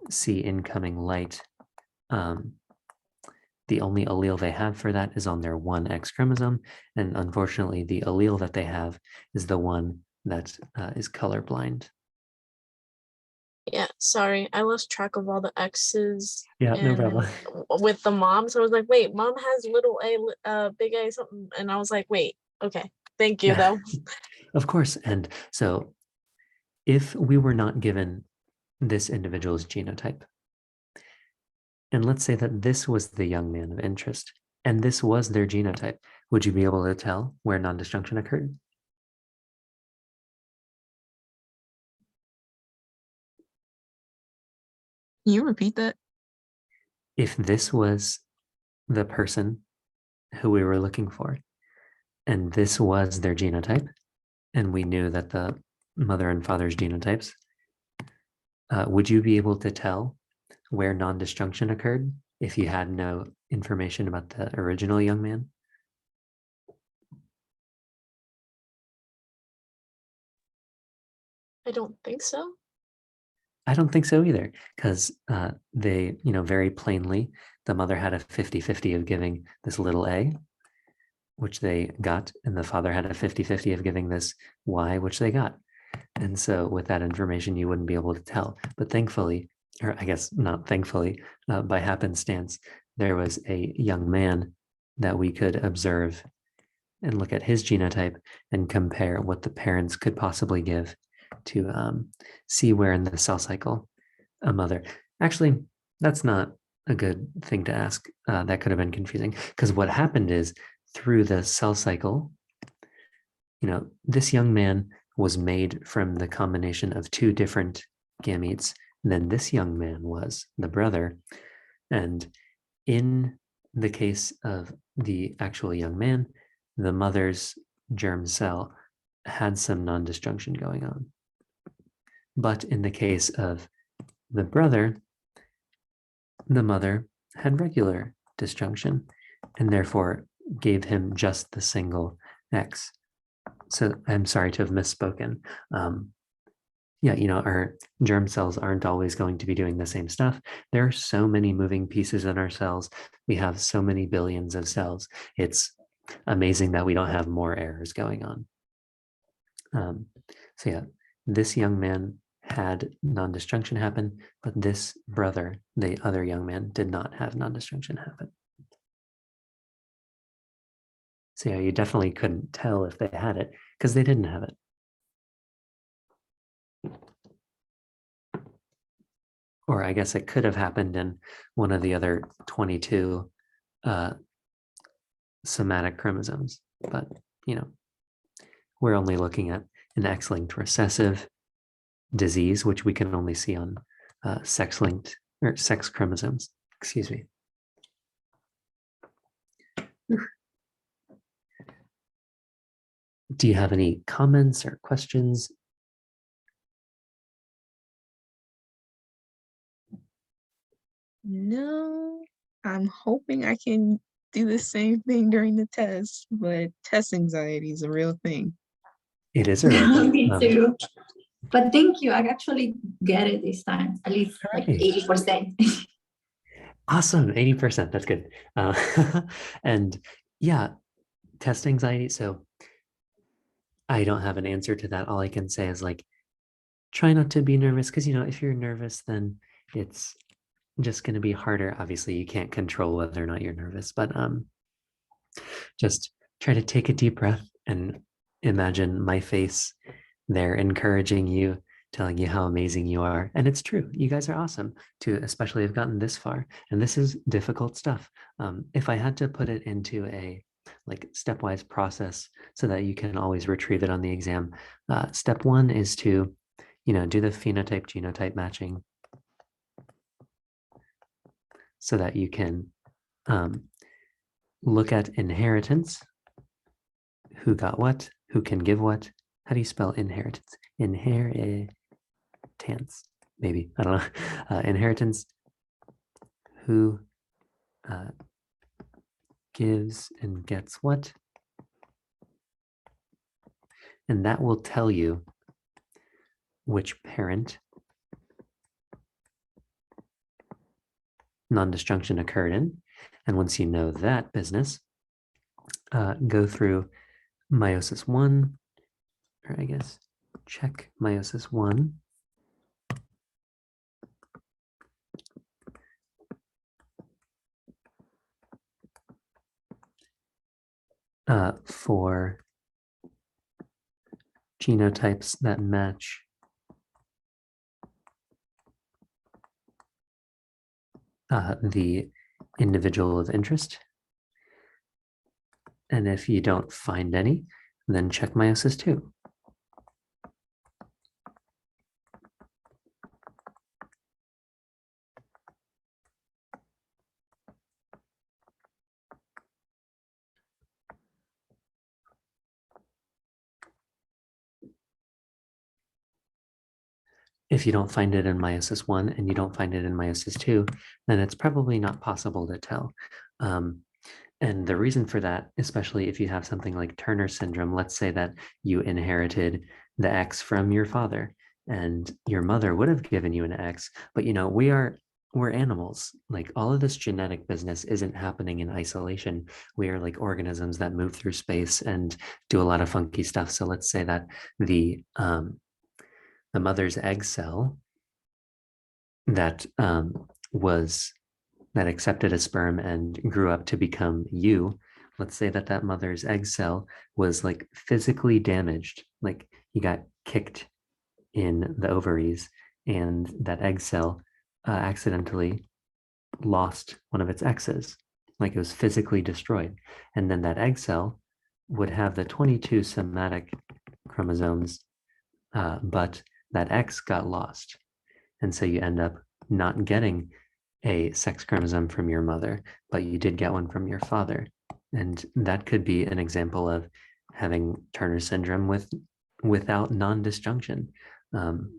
see incoming light, the only allele they have for that is on their 1X chromosome. And unfortunately, the allele that they have is the one that is colorblind. Yeah, sorry, I lost track of all the X's. Yeah, no and problem. with the mom, so I was like, wait, mom has little a, big A, something, and I was like, wait, okay, thank you though. Of course. And so if we were not given this individual's genotype, and let's say that this was the young man of interest, and this was their genotype, would you be able to tell where non-disjunction occurred? Can you repeat that? If this was the person who we were looking for, and this was their genotype, and we knew that the mother and father's genotypes, would you be able to tell where non-disjunction occurred if you had no information about the original young man? I don't think so. I don't think so either, because they, very plainly, the mother had a 50-50 of giving this little a, which they got, and the father had a 50-50 of giving this y, which they got. And so with that information, you wouldn't be able to tell. But thankfully, or I guess not thankfully, by happenstance, there was a young man that we could observe and look at his genotype and compare what the parents could possibly give to see where in the cell cycle a mother. Actually, that's not a good thing to ask. That could have been confusing because what happened is through the cell cycle, this young man was made from the combination of 2 different gametes than this young man was, the brother. And in the case of the actual young man, the mother's germ cell had some non-disjunction going on. But in the case of the brother, the mother had regular disjunction and therefore gave him just the single X. So I'm sorry to have misspoken. Yeah, our germ cells aren't always going to be doing the same stuff. There are so many moving pieces in our cells. We have so many billions of cells. It's amazing that we don't have more errors going on. So yeah, this young man had non-disjunction happen, but this brother, the other young man, did not have non-disjunction happen. So yeah, you definitely couldn't tell if they had it because they didn't have it. Or I guess it could have happened in one of the other 22 somatic chromosomes, but we're only looking at an X-linked recessive disease, which we can only see on sex-linked or sex chromosomes. Excuse me. Do you have any comments or questions? No, I'm hoping I can do the same thing during the test, but test anxiety is a real thing. It is a real Me thing. too. But thank you. I actually get it this time, at least like Right. 80%. Awesome, 80%. That's good. And yeah, test anxiety. So I don't have an answer to that. All I can say is like, try not to be nervous because, if you're nervous, then it's just going to be harder. Obviously, you can't control whether or not you're nervous, but just try to take a deep breath and imagine my face there encouraging you, telling you how amazing you are. And it's true. You guys are awesome to especially have gotten this far. And this is difficult stuff. If I had to put it into a stepwise process so that you can always retrieve it on the exam, step one is to, do the phenotype genotype matching so that you can look at inheritance, who got what, who can give what. How do you spell inheritance? Inheritance, maybe, I don't know. Inheritance, who gives and gets what. And that will tell you which parent non-disjunction occurred in. And once you know that business, go through meiosis 1, or I guess check meiosis 1. For genotypes that match the individual of interest. And if you don't find any, then check meiosis 2. If you don't find it in meiosis 1 and you don't find it in meiosis 2, then it's probably not possible to tell. And the reason for that, especially if you have something like Turner syndrome, let's say that you inherited the X from your father and your mother would have given you an X, but we're animals. Like all of this genetic business isn't happening in isolation. We are like organisms that move through space and do a lot of funky stuff. So let's say that the mother's egg cell that that accepted a sperm and grew up to become you. Let's say that that mother's egg cell was like physically damaged, like you got kicked in the ovaries and that egg cell accidentally lost one of its X's, like it was physically destroyed. And then that egg cell would have the 22 somatic chromosomes, but that X got lost. And so you end up not getting a sex chromosome from your mother, but you did get one from your father. And that could be an example of having Turner syndrome without non-disjunction. And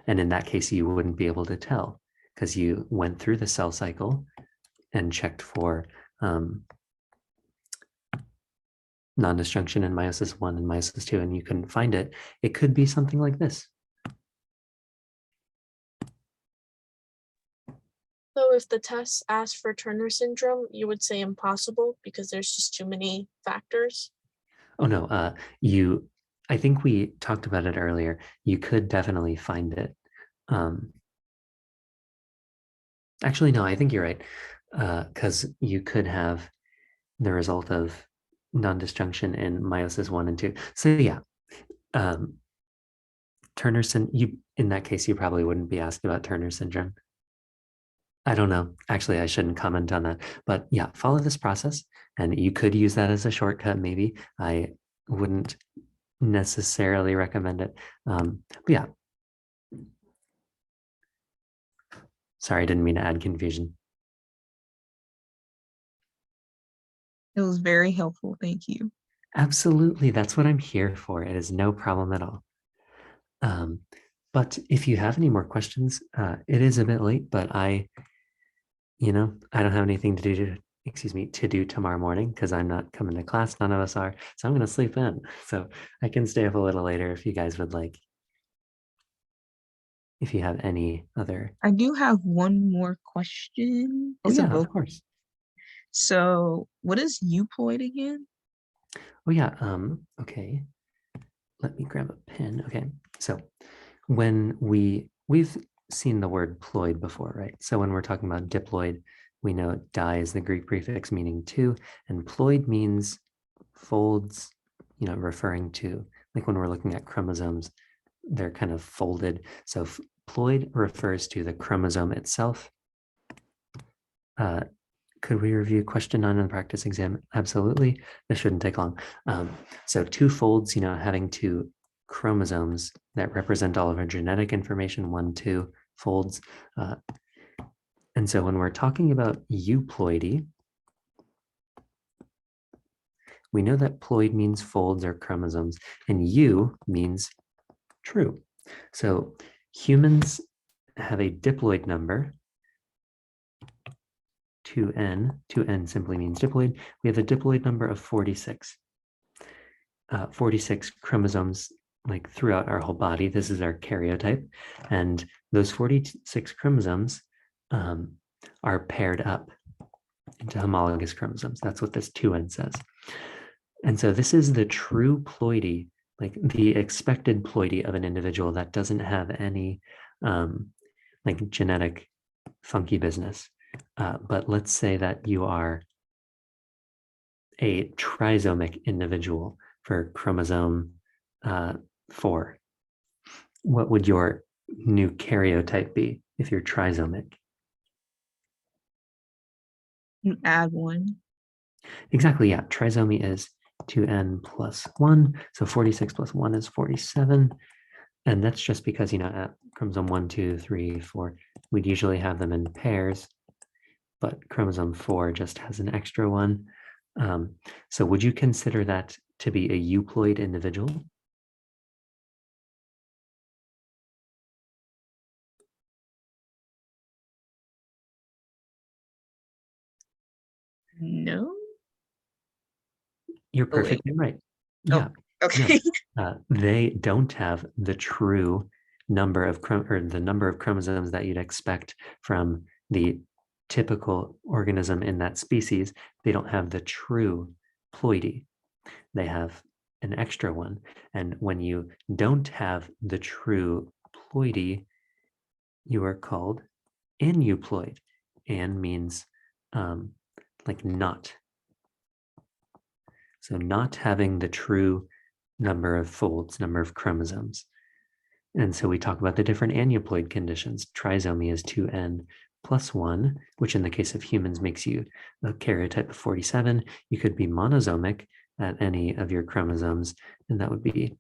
in that case, you wouldn't be able to tell because you went through the cell cycle and checked for non-disjunction in meiosis 1 and meiosis 2, and you couldn't find it, it could be something like this. So if the test asked for Turner syndrome, you would say impossible because there's just too many factors. Oh no, I think we talked about it earlier. You could definitely find it. Actually, no, I think you're right. Because you could have the result of non-disjunction in meiosis 1 and 2. So yeah, Turner syndrome, in that case, you probably wouldn't be asked about Turner syndrome. I don't know. Actually, I shouldn't comment on that. But yeah, follow this process. And you could use that as a shortcut, maybe. I wouldn't necessarily recommend it. But yeah. Sorry, I didn't mean to add confusion. It was very helpful. Thank you. Absolutely. That's what I'm here for. It is no problem at all. But if you have any more questions, it is a bit late, but I don't have anything to do tomorrow morning because I'm not coming to class. None of us are. So I'm going to sleep in. So I can stay up a little later if you guys would like. If you have any other. I do have one more question. Oh, It's a yeah, of vocal. course. So what is euploid again? Oh, yeah. Okay. Let me grab a pen. Okay. So when we've seen the word ploid before, right? So when we're talking about diploid, we know di is the Greek prefix meaning two, and ploid means folds, referring to, like when we're looking at chromosomes, they're kind of folded. So ploid refers to the chromosome itself. Could we review question 9 on the practice exam? Absolutely. This shouldn't take long. So two folds, having two chromosomes that represent all of our genetic information, 1, 2 folds. And so when we're talking about euploidy, we know that ploid means folds or chromosomes, and U means true. So humans have a diploid number, 2n. 2n simply means diploid. We have a diploid number of 46. 46 chromosomes like throughout our whole body. This is our karyotype. And those 46 chromosomes are paired up into homologous chromosomes. That's what this 2n says. And so this is the true ploidy, like the expected ploidy of an individual that doesn't have any like genetic funky business. But let's say that you are a trisomic individual for chromosome 4. What would your new karyotype be if you're trisomic? Add 1. Exactly, yeah. Trisomy is 2n plus 1. So 46 plus 1 is 47. And that's just because, at chromosome 1, 2, 3, 4, we'd usually have them in pairs, but chromosome 4 just has an extra one. So would you consider that to be a euploid individual? No. You're Oh, wait. perfectly right. Oh, Yeah. okay. They don't have the true number of the number of chromosomes that you'd expect from the typical organism in that species. They don't have the true ploidy. They have an extra one. And when you don't have the true ploidy, you are called aneuploid. An means like not. So not having the true number of folds, number of chromosomes. And so we talk about the different aneuploid conditions. Trisomy is 2n plus 1, which in the case of humans makes you a karyotype of 47. You could be monosomic at any of your chromosomes, and that would be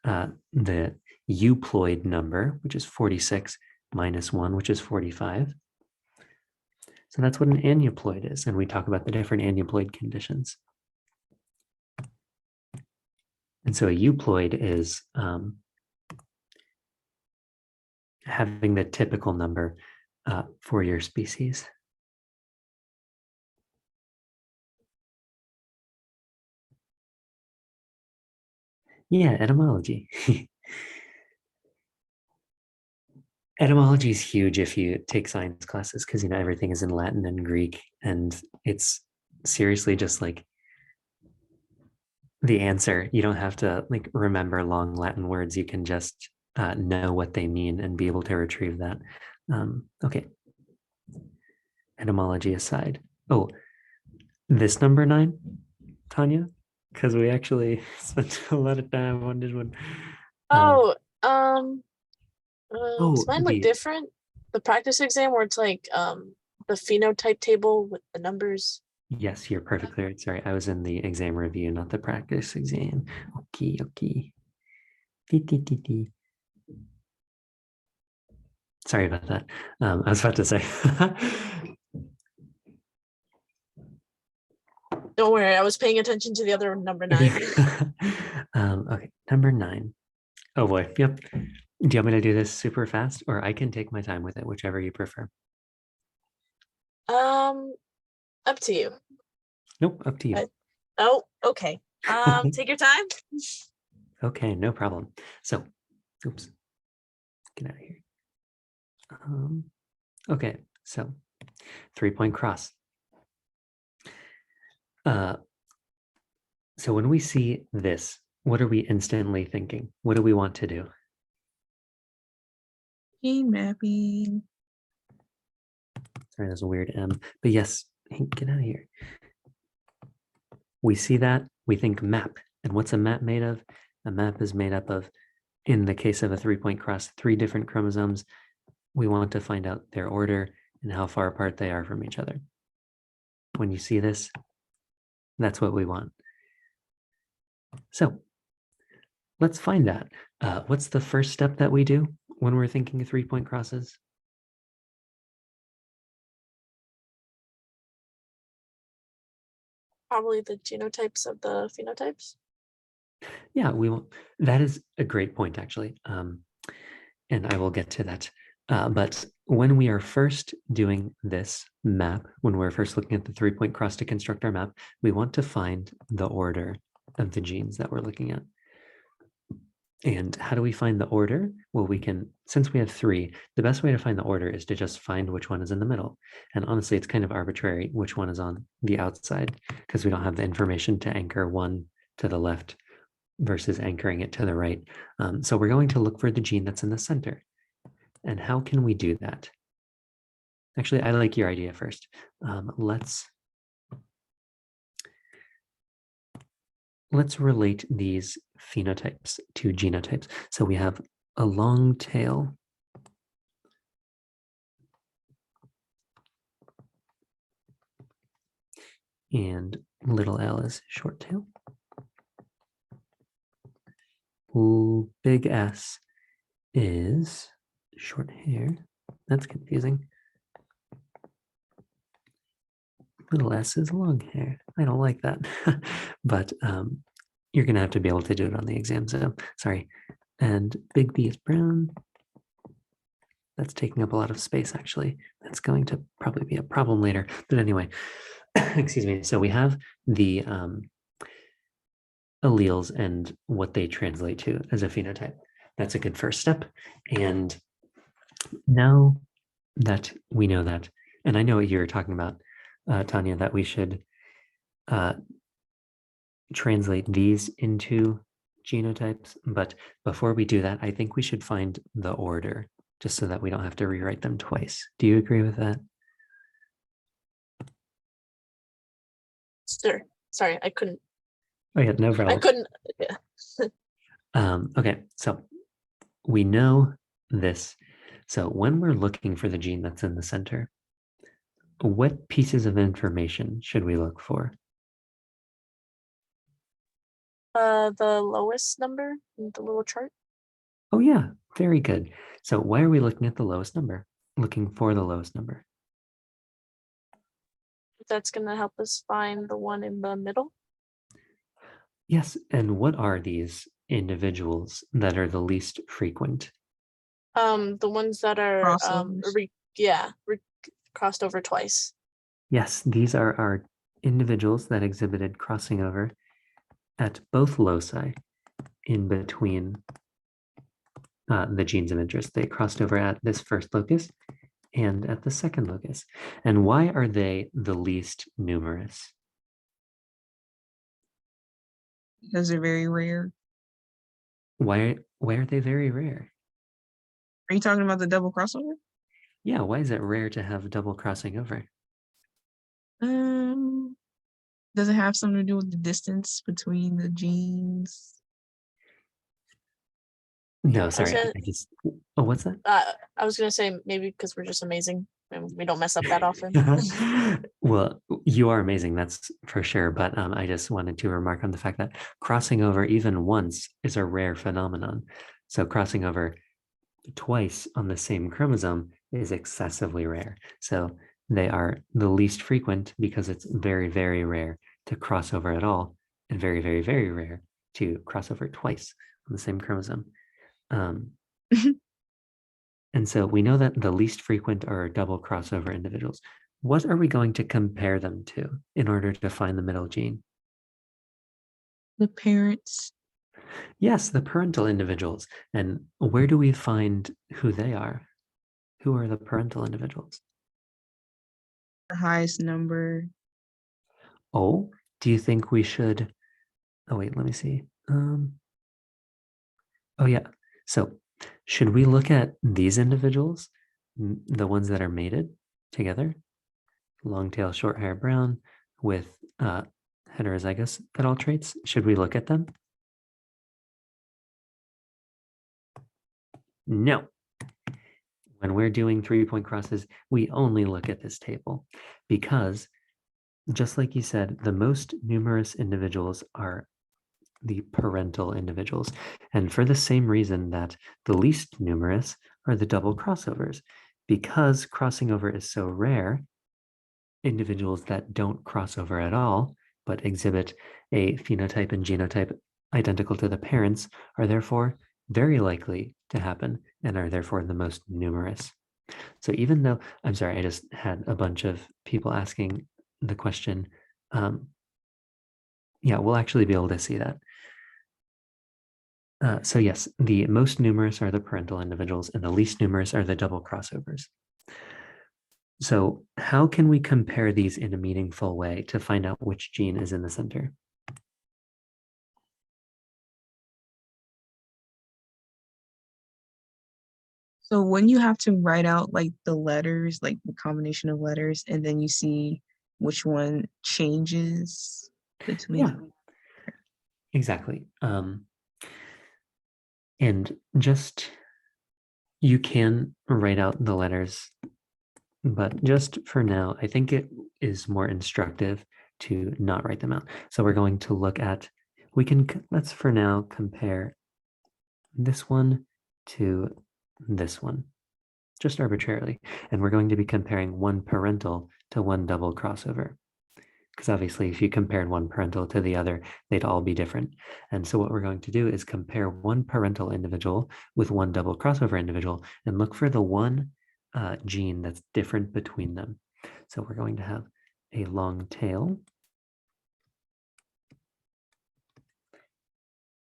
the euploid number, which is 46, minus 1, which is 45. So that's what an aneuploid is, and we talk about the different aneuploid conditions. And so a euploid is having the typical number for your species? Yeah, etymology. Etymology is huge if you take science classes because everything is in Latin and Greek, and it's seriously just like the answer. You don't have to like remember long Latin words. You can just know what they mean and be able to retrieve that. Okay. Etymology aside. Oh, this number 9, Tanya, because we actually spent a lot of time on this one. Oh, Oh, does mine look different? The practice exam where it's like the phenotype table with the numbers. Yes, you're perfectly right. Sorry, I was in the exam review, not the practice exam. Okay, okay. Sorry about that. I was about to say. Don't worry, I was paying attention to the other number 9. Okay, number 9. Oh boy, yep. Do you want me to do this super fast, or I can take my time with it, whichever you prefer? Up to you. Nope, up to you. Oh, okay. Take your time. Okay, no problem. So, oops, get out of here. Okay, so 3-point cross. So when we see this, what are we instantly thinking? What do we want to do? Gene mapping. Sorry, there's a weird M, but yes, hey, get out of here. We see that, we think map. And what's a map made of? A map is made up of, in the case of a 3-point cross, 3 different chromosomes. We want to find out their order and how far apart they are from each other. When you see this, that's what we want. So let's find that. What's the first step that we do when we're thinking of 3-point crosses? Probably the genotypes of the phenotypes. Yeah, we will. That is a great point, actually. And I will get to that. But when we are first doing this map, when we're first looking at the 3-point cross to construct our map, we want to find the order of the genes that we're looking at. And how do we find the order? Well, we can, since we have 3, the best way to find the order is to just find which one is in the middle. And honestly, it's kind of arbitrary which one is on the outside because we don't have the information to anchor one to the left versus anchoring it to the right. So we're going to look for the gene that's in the center. And how can we do that? Actually, I like your idea first. Let's relate these phenotypes to genotypes. So we have a long tail. And little l is short tail. Big S is short hair. That's confusing. Little s is long hair. I don't like that. But you're going to have to be able to do it on the exam. So sorry. And big B is brown. That's taking up a lot of space, actually. That's going to probably be a problem later. But anyway, excuse me. So we have the alleles and what they translate to as a phenotype. That's a good first step. And now that we know that, and I know what you're talking about, Tanya, that we should translate these into genotypes. But before we do that, I think we should find the order just so that we don't have to rewrite them twice. Do you agree with that? Sure. Sorry, I couldn't. Oh yeah, no problem. I couldn't. Yeah. Okay, so we know this. So when we're looking for the gene that's in the center, what pieces of information should we look for? The lowest number in the little chart. Oh yeah, very good. So why are we looking at the lowest number? Looking for the lowest number. That's gonna help us find the one in the middle. Yes, and what are these individuals that are the least frequent? The ones that are Crossovers. yeah, crossed over twice. Yes, these are our individuals that exhibited crossing over at both loci in between the genes of interest. They crossed over at this first locus and at the second locus. And why are they the least numerous? Because they're very rare. Why are they very rare? Are you talking about the double crossover? Yeah, why is it rare to have double crossing over? Does it have something to do with the distance between the genes? No, sorry. said- I just, oh, what's that? I was gonna say maybe because we're just amazing and we don't mess up that often. Well, you are amazing, that's for sure. But I just wanted to remark on the fact that crossing over even once is a rare phenomenon. So crossing over twice on the same chromosome is excessively rare. So they are the least frequent because it's very, very rare to cross over at all, and very, very, very rare to cross over twice on the same chromosome. And so we know that the least frequent are double crossover individuals. What are we going to compare them to in order to find the middle gene? The parents. Yes, the parental individuals. And where do we find who they are? Who are the parental individuals? The highest number. Oh, do you think we should? Oh, wait, let me see. Oh, yeah. So, should we look at these individuals, the ones that are mated together? Long tail, short hair, brown, with heterozygous all traits. Should we look at them? No. When we're doing 3-point crosses, we only look at this table because, just like you said, the most numerous individuals are the parental individuals. And for the same reason that the least numerous are the double crossovers. Because crossing over is so rare, individuals that don't cross over at all, but exhibit a phenotype and genotype identical to the parents are therefore very likely to happen and are therefore the most numerous. So even though, I'm sorry, I just had a bunch of people asking the question. Yeah, we'll actually be able to see that. So yes, the most numerous are the parental individuals and the least numerous are the double crossovers. So how can we compare these in a meaningful way to find out which gene is in the center? So when you have to write out like the letters, like the combination of letters, and then you see which one changes between. Yeah, exactly. And just, you can write out the letters, but just for now, I think it is more instructive to not write them out. So we're going to look at, let's for now compare this one to this one, just arbitrarily. And we're going to be comparing one parental to one double crossover. Because obviously, if you compared one parental to the other, they'd all be different. And so what we're going to do is compare one parental individual with one double crossover individual and look for the one gene that's different between them. So we're going to have a long tail,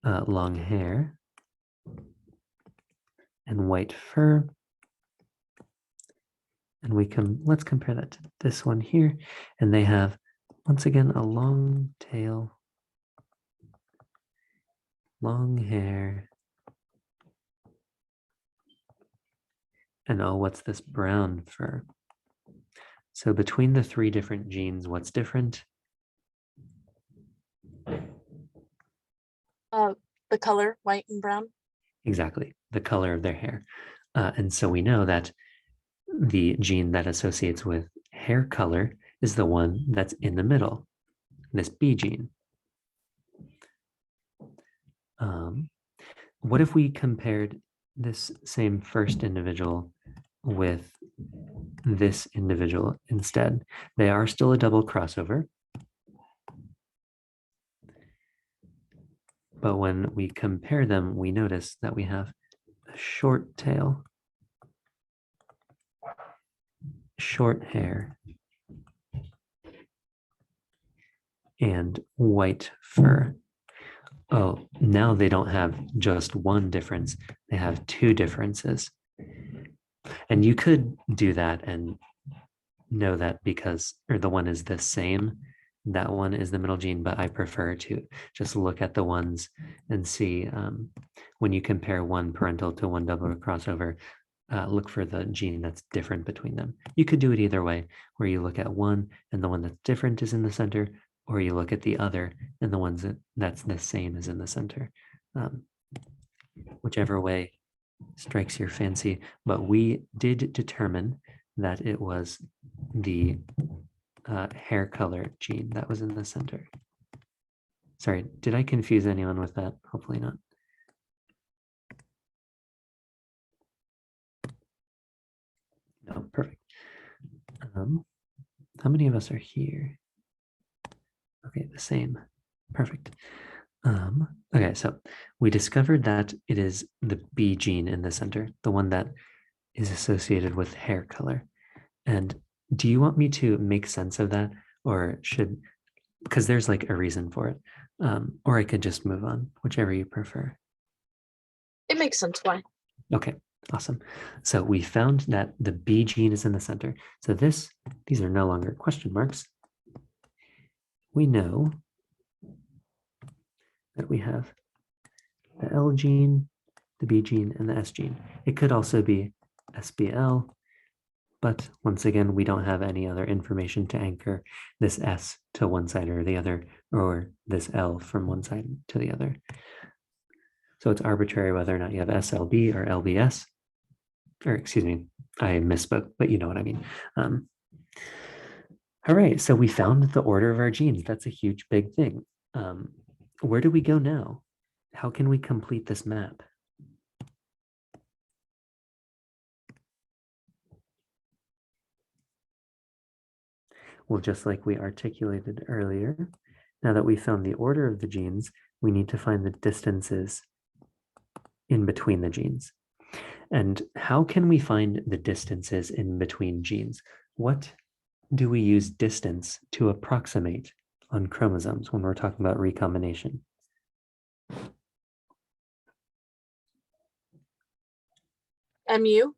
long hair, and white fur. And let's compare that to this one here. And they have, once again, a long tail, long hair, and oh, what's this brown fur? So between the three different genes, what's different? The color, white and brown. Exactly, the color of their hair. And so we know that the gene that associates with hair color is the one that's in the middle, this B gene. What if we compared this same first individual with this individual instead? They are still a double crossover. But when we compare them, we notice that we have a short tail short hair and white fur. Oh, now they don't have just one difference, they have two differences. And you could do that and know that because, or the one is the same, that one is the middle gene, but I prefer to just look at the ones and see when you compare one parental to one double crossover, look for the gene that's different between them. You could do it either way, where you look at one and the one that's different is in the center, or you look at the other and the ones that's the same is in the center. Whichever way strikes your fancy, but we did determine that it was the hair color gene that was in the center. Sorry, did I confuse anyone with that? Hopefully not. No, perfect. How many of us are here? Okay, the same. Perfect. Okay, so we discovered that it is the B gene in the center, the one that is associated with hair color. And do you want me to make sense of that, or should, because there's like a reason for it, or I could just move on, whichever you prefer. It makes sense why. Okay, awesome. So we found that the B gene is in the center. So these are no longer question marks. We know that we have the L gene, the B gene, and the S gene. It could also be SBL, but once again, we don't have any other information to anchor this S to one side or the other, or this L from one side to the other. So it's arbitrary whether or not you have SLB or LBS, or excuse me, I misspoke, but you know what I mean. All right, so we found the order of our genes. That's a huge, big thing. Where do we go now? How can we complete this map? Well, just like we articulated earlier, now that we found the order of the genes, we need to find the distances in between the genes. And how can we find the distances in between genes? What do we use distance to approximate on chromosomes when we're talking about recombination? MU?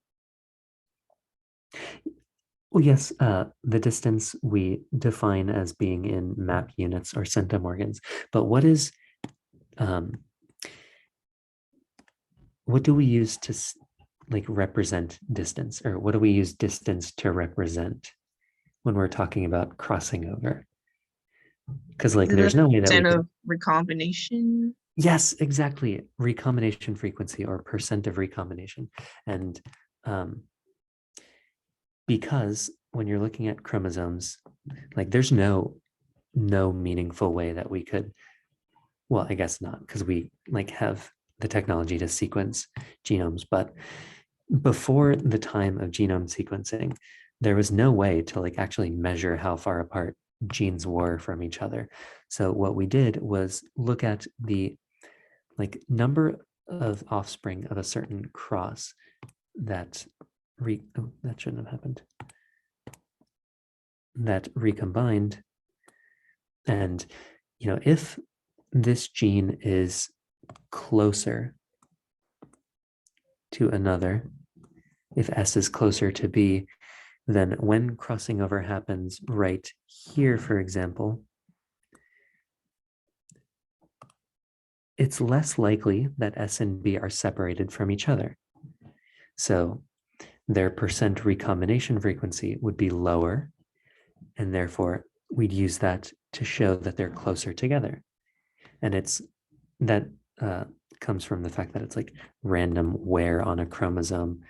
Well, yes, the distance we define as being in map units or centimorgans, but what do we use to like represent distance, or what do we use distance to represent when we're talking about crossing over? Because like there's no way that we Percent can... of recombination. Yes, exactly. Recombination frequency or percent of recombination. And because when you're looking at chromosomes, like there's no meaningful way that we could, well, I guess not, because we like have the technology to sequence genomes, but before the time of genome sequencing, there was no way to like actually measure how far apart genes were from each other. So what we did was look at the like number of offspring of a certain cross that that shouldn't have happened, that recombined. And if this gene is closer to another, if S is closer to B, then when crossing over happens right here, for example, it's less likely that S and B are separated from each other. So their percent recombination frequency would be lower, and therefore we'd use that to show that they're closer together. And it's that comes from the fact that it's like random where on a chromosome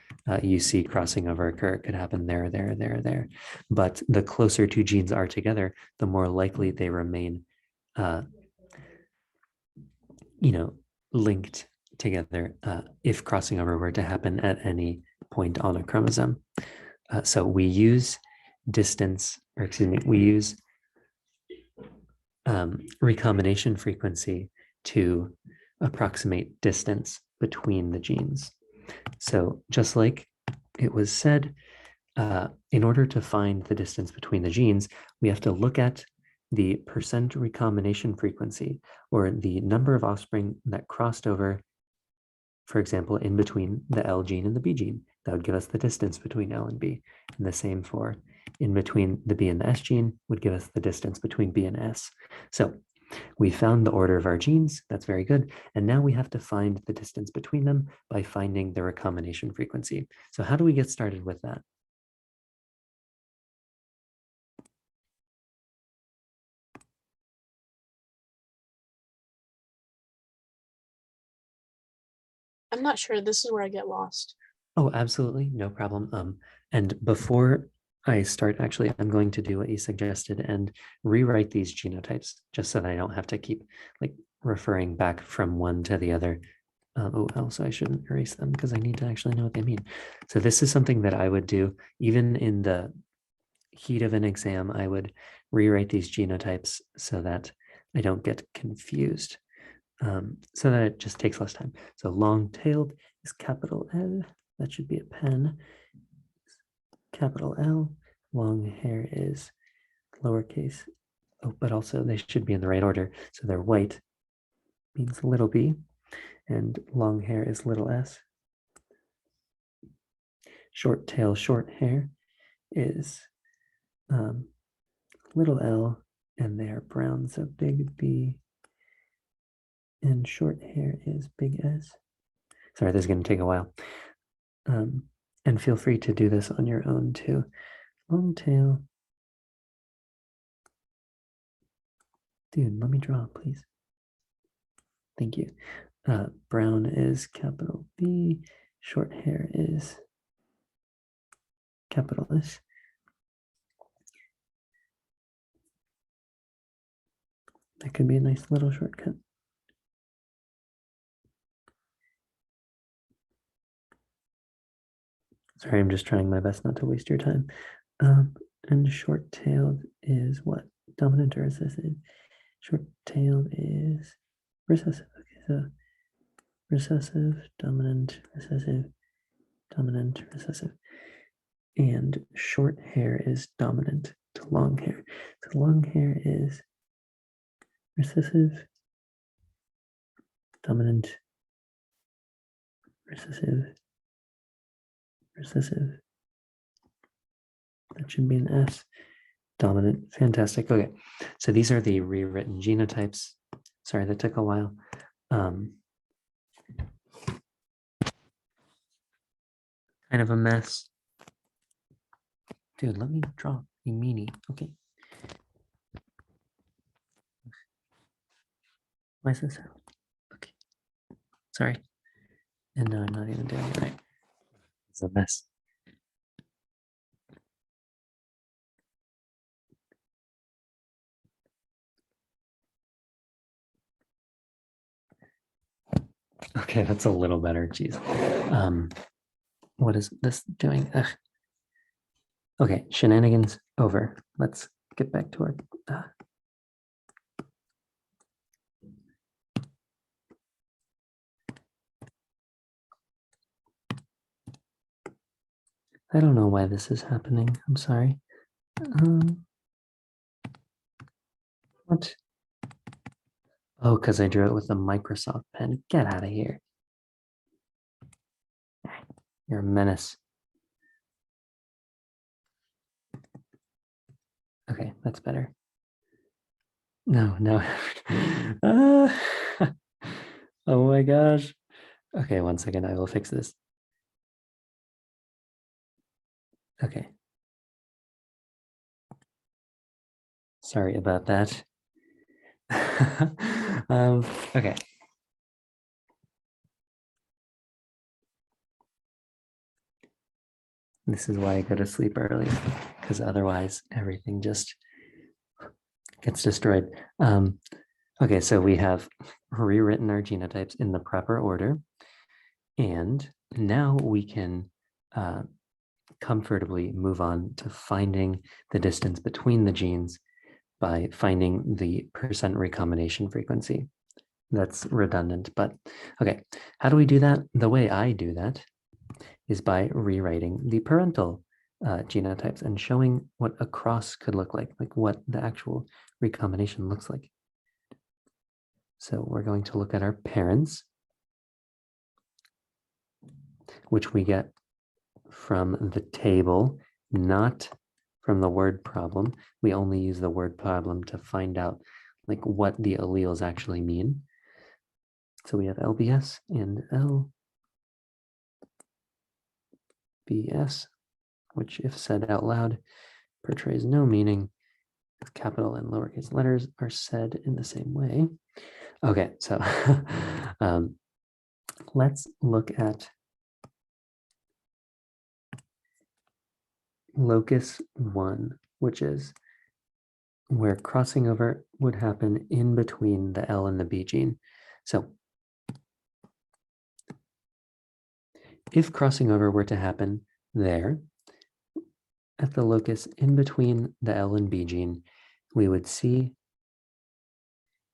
you see crossing over occur. It could happen there, there, there, there. But the closer two genes are together, the more likely they remain linked together if crossing over were to happen at any point on a chromosome. So we use distance, or excuse me, we use recombination frequency to approximate distance between the genes. So just like it was said, in order to find the distance between the genes, we have to look at the percent recombination frequency, or the number of offspring that crossed over, for example, in between the L gene and the B gene. That would give us the distance between L and B. And the same for in between the B and the S gene would give us the distance between B and S. So we found the order of our genes. That's very good. And now we have to find the distance between them by finding the recombination frequency. So how do we get started with that? I'm not sure. This is where I get lost. Oh, absolutely. No problem. And before I start, actually, I'm going to do what you suggested and rewrite these genotypes just so that I don't have to keep like referring back from one to the other. Also, I shouldn't erase them because I need to actually know what they mean. So this is something that I would do even in the heat of an exam. I would rewrite these genotypes so that I don't get confused, so that it just takes less time. So long-tailed is capital L. That should be a pen. Capital L. Long hair is lowercase. Oh, but also they should be in the right order. So they're white means little b, and long hair is little s. Short tail, short hair is little l, and they are brown, so big B. And short hair is big S. Sorry, this is going to take a while. And feel free to do this on your own too. Long tail. Dude, let me draw, please. Thank you. Brown is capital B. Short hair is capital S. That could be a nice little shortcut. Sorry, I'm just trying my best not to waste your time. And short-tailed is what? Dominant or recessive? Short-tailed is recessive. Okay, so recessive, dominant, recessive, dominant, recessive. And short hair is dominant to long hair. So long hair is recessive, dominant, recessive, recessive. That should be an S. Dominant. Fantastic. Okay. So these are the rewritten genotypes. Sorry, that took a while. Kind of a mess. Dude, let me draw a meanie. Okay. Why is this out? Okay. Sorry. And no, I'm not even doing it right. It's a mess. Okay, that's a little better. Jeez. What is this doing? Ugh. Okay, shenanigans over. Let's get back to our. I don't know why this is happening. I'm sorry. What? Oh, because I drew it with a Microsoft pen. Get out of here. You're a menace. Okay, that's better. No, no. Oh my gosh. Okay, 1 second. I will fix this. Okay. Sorry about that. Okay. This is why I go to sleep early, because otherwise everything just gets destroyed. Okay, so we have rewritten our genotypes in the proper order, and now we can comfortably move on to finding the distance between the genes by finding the percent recombination frequency. That's redundant, but okay. How do we do that? The way I do that is by rewriting the parental genotypes and showing what a cross could look like what the actual recombination looks like. So we're going to look at our parents, which we get from the table, not from the word problem. We only use the word problem to find out what the alleles actually mean. So we have LBS and LBS, which if said out loud portrays no meaning. Capital and lowercase letters are said in the same way. Okay, so let's look at locus 1, which is where crossing over would happen in between the L and the B gene. So if crossing over were to happen there, at the locus in between the L and B gene, we would see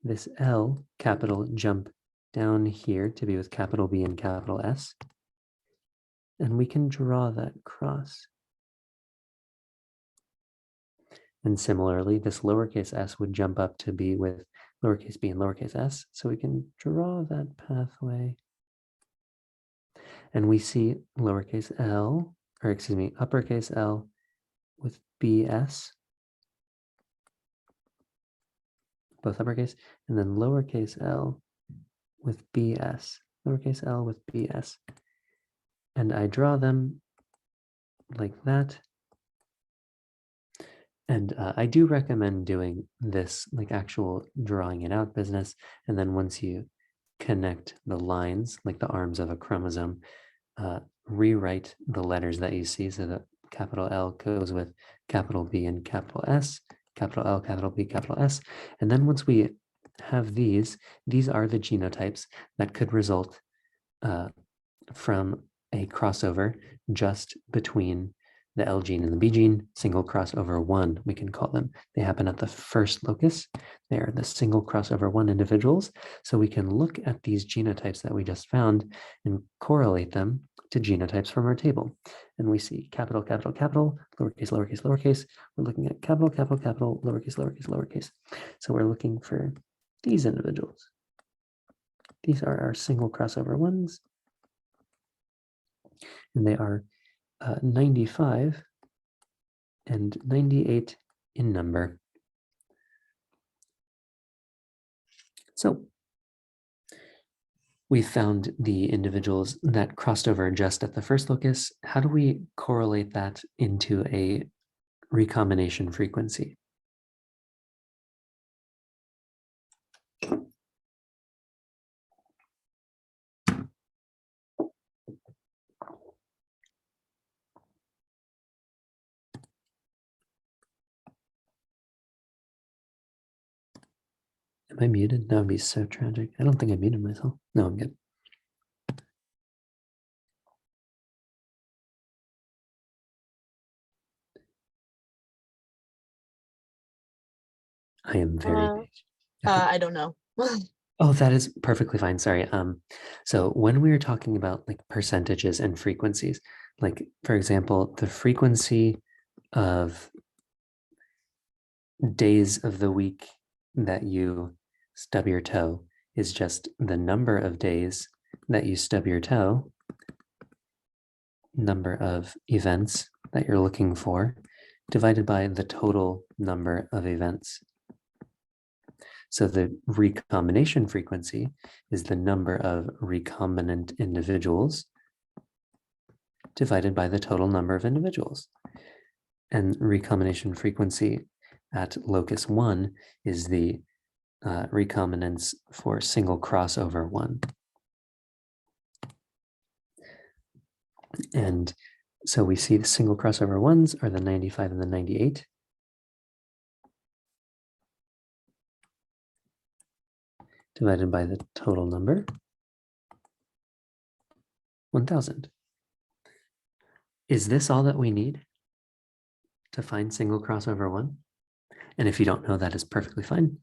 this L capital jump down here to be with capital B and capital S. And we can draw that cross. And similarly, this lowercase s would jump up to be with lowercase b and lowercase s. So we can draw that pathway. And we see lowercase l, or excuse me, uppercase L with BS, both uppercase, and then lowercase l with BS, lowercase l with BS. And I draw them like that. And I do recommend doing this, actual drawing it out business. And then once you connect the lines, like the arms of a chromosome, rewrite the letters that you see so that capital L goes with capital B and capital S, capital L, capital B, capital S. And then once we have these are the genotypes that could result from a crossover just between the L gene and the B gene, single crossover 1, we can call them. They happen at the first locus. They are the single crossover 1 individuals. So we can look at these genotypes that we just found and correlate them to genotypes from our table. And we see capital, capital, capital, lowercase, lowercase, lowercase. We're looking at capital, capital, capital, lowercase, lowercase, lowercase. So we're looking for these individuals. These are our single crossover 1s. And they are 95 and 98 in number. So we found the individuals that crossed over just at the first locus. How do we correlate that into a recombination frequency? Am I muted? That would be so tragic. I don't think I muted myself. No, I'm good. I am very patient. I don't know. Oh, that is perfectly fine. Sorry. So when we were talking about percentages and frequencies, for example, the frequency of days of the week that you stub your toe is just the number of days that you stub your toe, number of events that you're looking for, divided by the total number of events. So the recombination frequency is the number of recombinant individuals divided by the total number of individuals. And recombination frequency at locus 1 is the recombinants for single crossover 1. And so we see the single crossover 1s are the 95 and the 98. Divided by the total number, 1,000. Is this all that we need to find single crossover 1? And if you don't know, that is perfectly fine.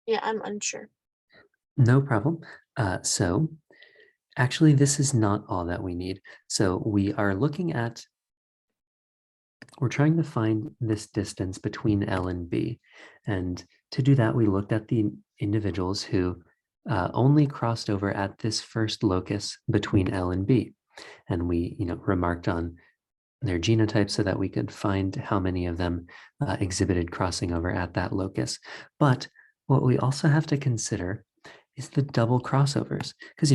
Yeah, I'm unsure. No problem. So Actually, this is not all that we need. So we are looking at, we're trying to find this distance between L and B. And to do that, we looked at the individuals who only crossed over at this first locus between L and B. And we, remarked on their genotype so that we could find how many of them exhibited crossing over at that locus. But what we also have to consider is the double crossovers, because,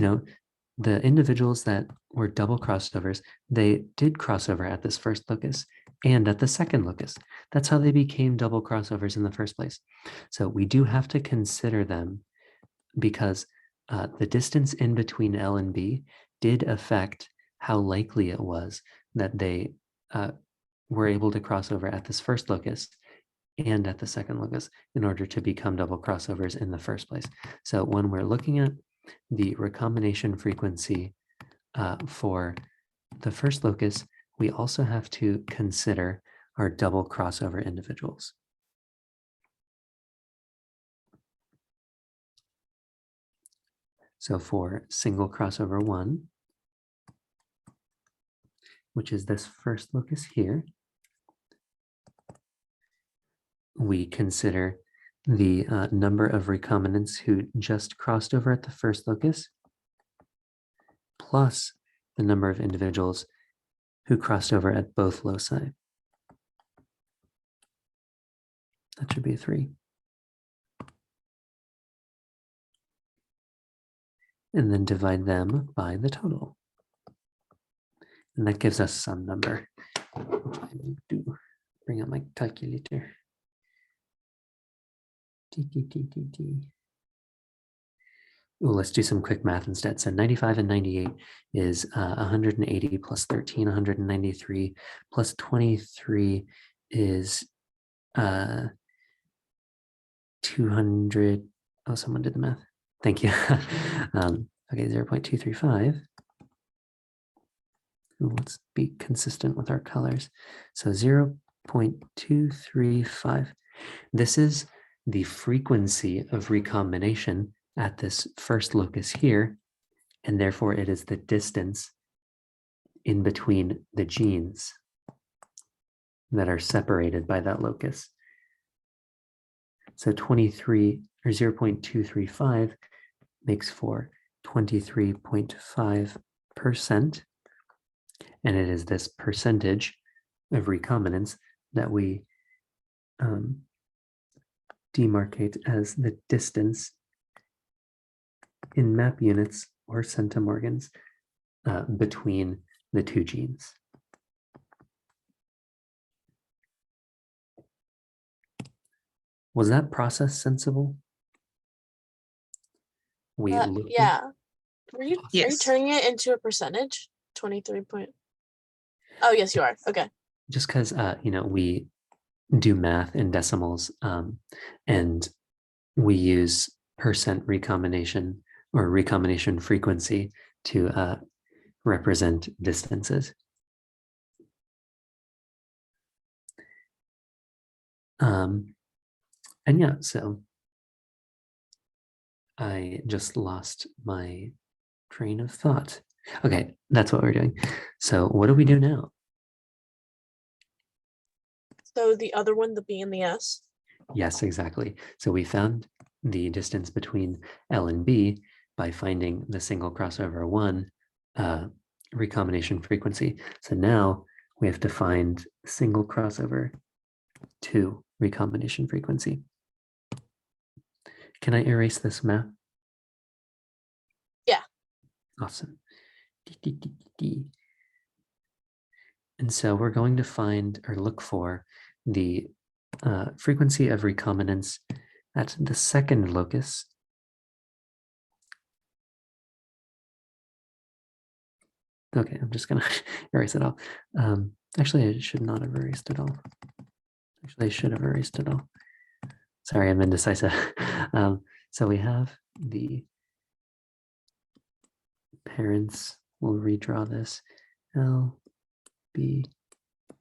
the individuals that were double crossovers, they did cross over at this first locus and at the second locus. That's how they became double crossovers in the first place. So we do have to consider them because the distance in between L and B did affect how likely it was that they were able to cross over at this first locus and at the second locus in order to become double crossovers in the first place. So when we're looking at the recombination frequency for the first locus, we also have to consider our double crossover individuals. So for single crossover 1, which is this first locus here, we consider the number of recombinants who just crossed over at the first locus, plus the number of individuals who crossed over at both loci. That should be 3. And then divide them by the total. And that gives us some number. Which I will do. Bring up my calculator. Ooh, let's do some quick math instead. So 95 and 98 is 180 plus 13, 193 plus 23 is 200. Oh, someone did the math. Thank you. Okay, 0.235. Ooh, let's be consistent with our colors. So 0.235. This is the frequency of recombination at this first locus here, and therefore it is the distance in between the genes that are separated by that locus. So 23 or 0.235 makes for 23.5%, and it is this percentage of recombinants that we demarcate as the distance in map units or centimorgans between the two genes. Was that process sensible? We looked at- Yeah. Are you Yes. turning it into a percentage? 23 point. Oh, yes, you are. Okay. just because we do math in decimals and we use percent recombination or recombination frequency to represent distances. And yeah, so I just lost my train of thought. Okay, that's what we're doing. So what do we do now? So the other one, the B and the S. Yes, exactly. So we found the distance between L and B by finding the single crossover 1 recombination frequency. So now we have to find single crossover 2 recombination frequency. Can I erase this map? Yeah. Awesome. And so we're going to find or look for the frequency of recombinants at the second locus. Okay, I'm just gonna erase it all. Actually, I should not have erased it all. Actually, I should have erased it all. Sorry, I'm indecisive. So we have the parents. We'll redraw this. L, B,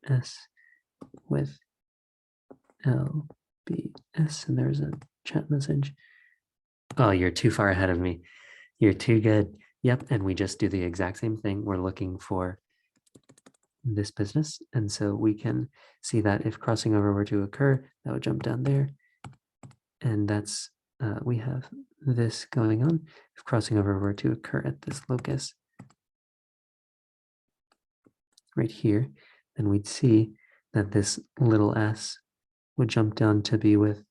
S with L, B, S. And there's a chat message. Oh, you're too far ahead of me. You're too good. Yep, and we just do the exact same thing. We're looking for this business. And so we can see that if crossing over were to occur, that would jump down there. And that's, we have this going on. If crossing over were to occur at this locus right here, then we'd see that this little s would jump down to be with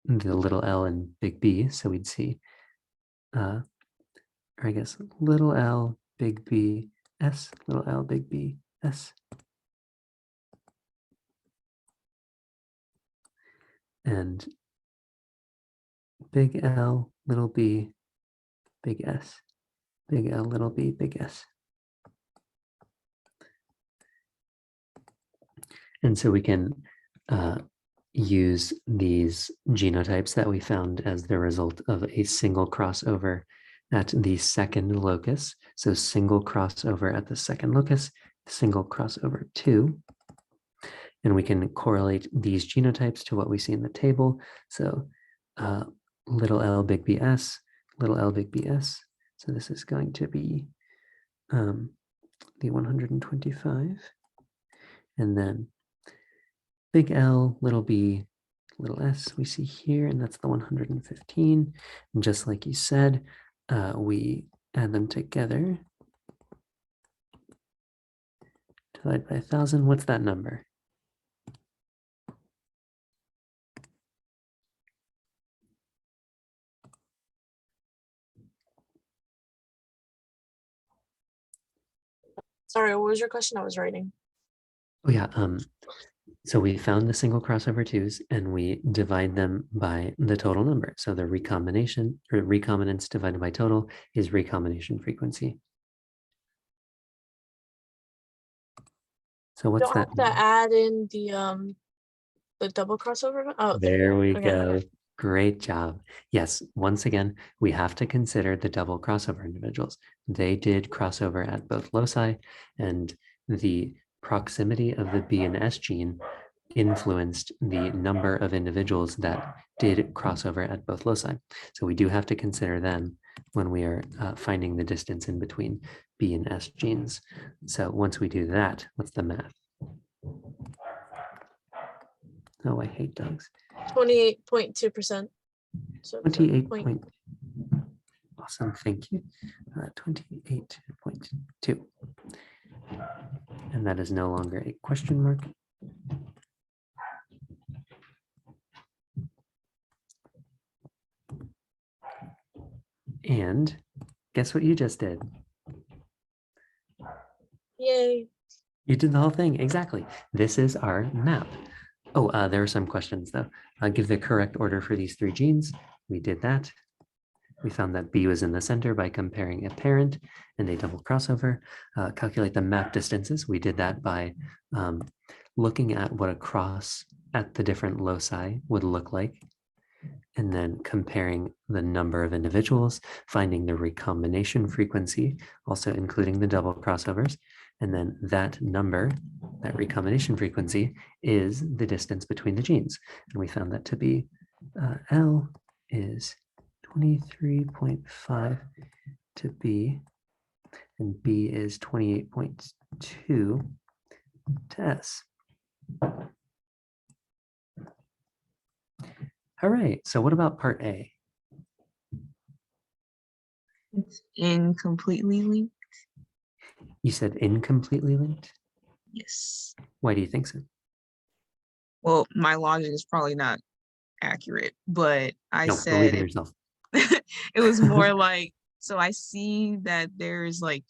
the little l and big B. So we'd see, or I guess little l, big B, s, little l, big B, s. And big L, little b, big S, big L, little b, big S. And so we can use these genotypes that we found as the result of a single crossover at the second locus. So single crossover at the second locus, single crossover 2. And we can correlate these genotypes to what we see in the table. So little l, big B, S, little l, big B, S. So this is going to be the 125. And then big L, little b, little s we see here, and that's the 115. And just like you said, we add them together. Divide by 1,000. What's that number? Sorry, what was your question? I was writing. Oh yeah, so we found the single crossover 2s and we divide them by the total number. So the recombination or recombinants divided by total is recombination frequency. So what's Don't that? have to add in the double crossover. Oh, okay. There we Okay. go. Great job. Yes, once again, we have to consider the double crossover individuals. They did crossover at both loci, and the proximity of the B and S gene influenced the number of individuals that did crossover at both loci. So we do have to consider them when we are finding the distance in between B and S genes. So once we do that, what's the math? Oh, I hate dogs. 28.2%. So it's like 28 point- point. Awesome, thank you. 28.2. And that is no longer a question mark. And guess what you just did? Yay. You did the whole thing, exactly. This is our map. Oh, there are some questions though. Give the correct order for these 3 genes. We did that. We found that B was in the center by comparing a parent and a double crossover. Calculate the map distances. We did that by looking at what a cross at the different loci would look like, and then comparing the number of individuals, finding the recombination frequency, also including the double crossovers. And then that number, that recombination frequency, is the distance between the genes. And we found that to be L is 23.5 to B, and B is 28.2 to S. All right, so what about part A? It's incompletely linked. You said incompletely linked? Yes. Why do you think so? Well, my logic is probably not accurate, but I No, believe said in yourself. it was more like, so I see that there's like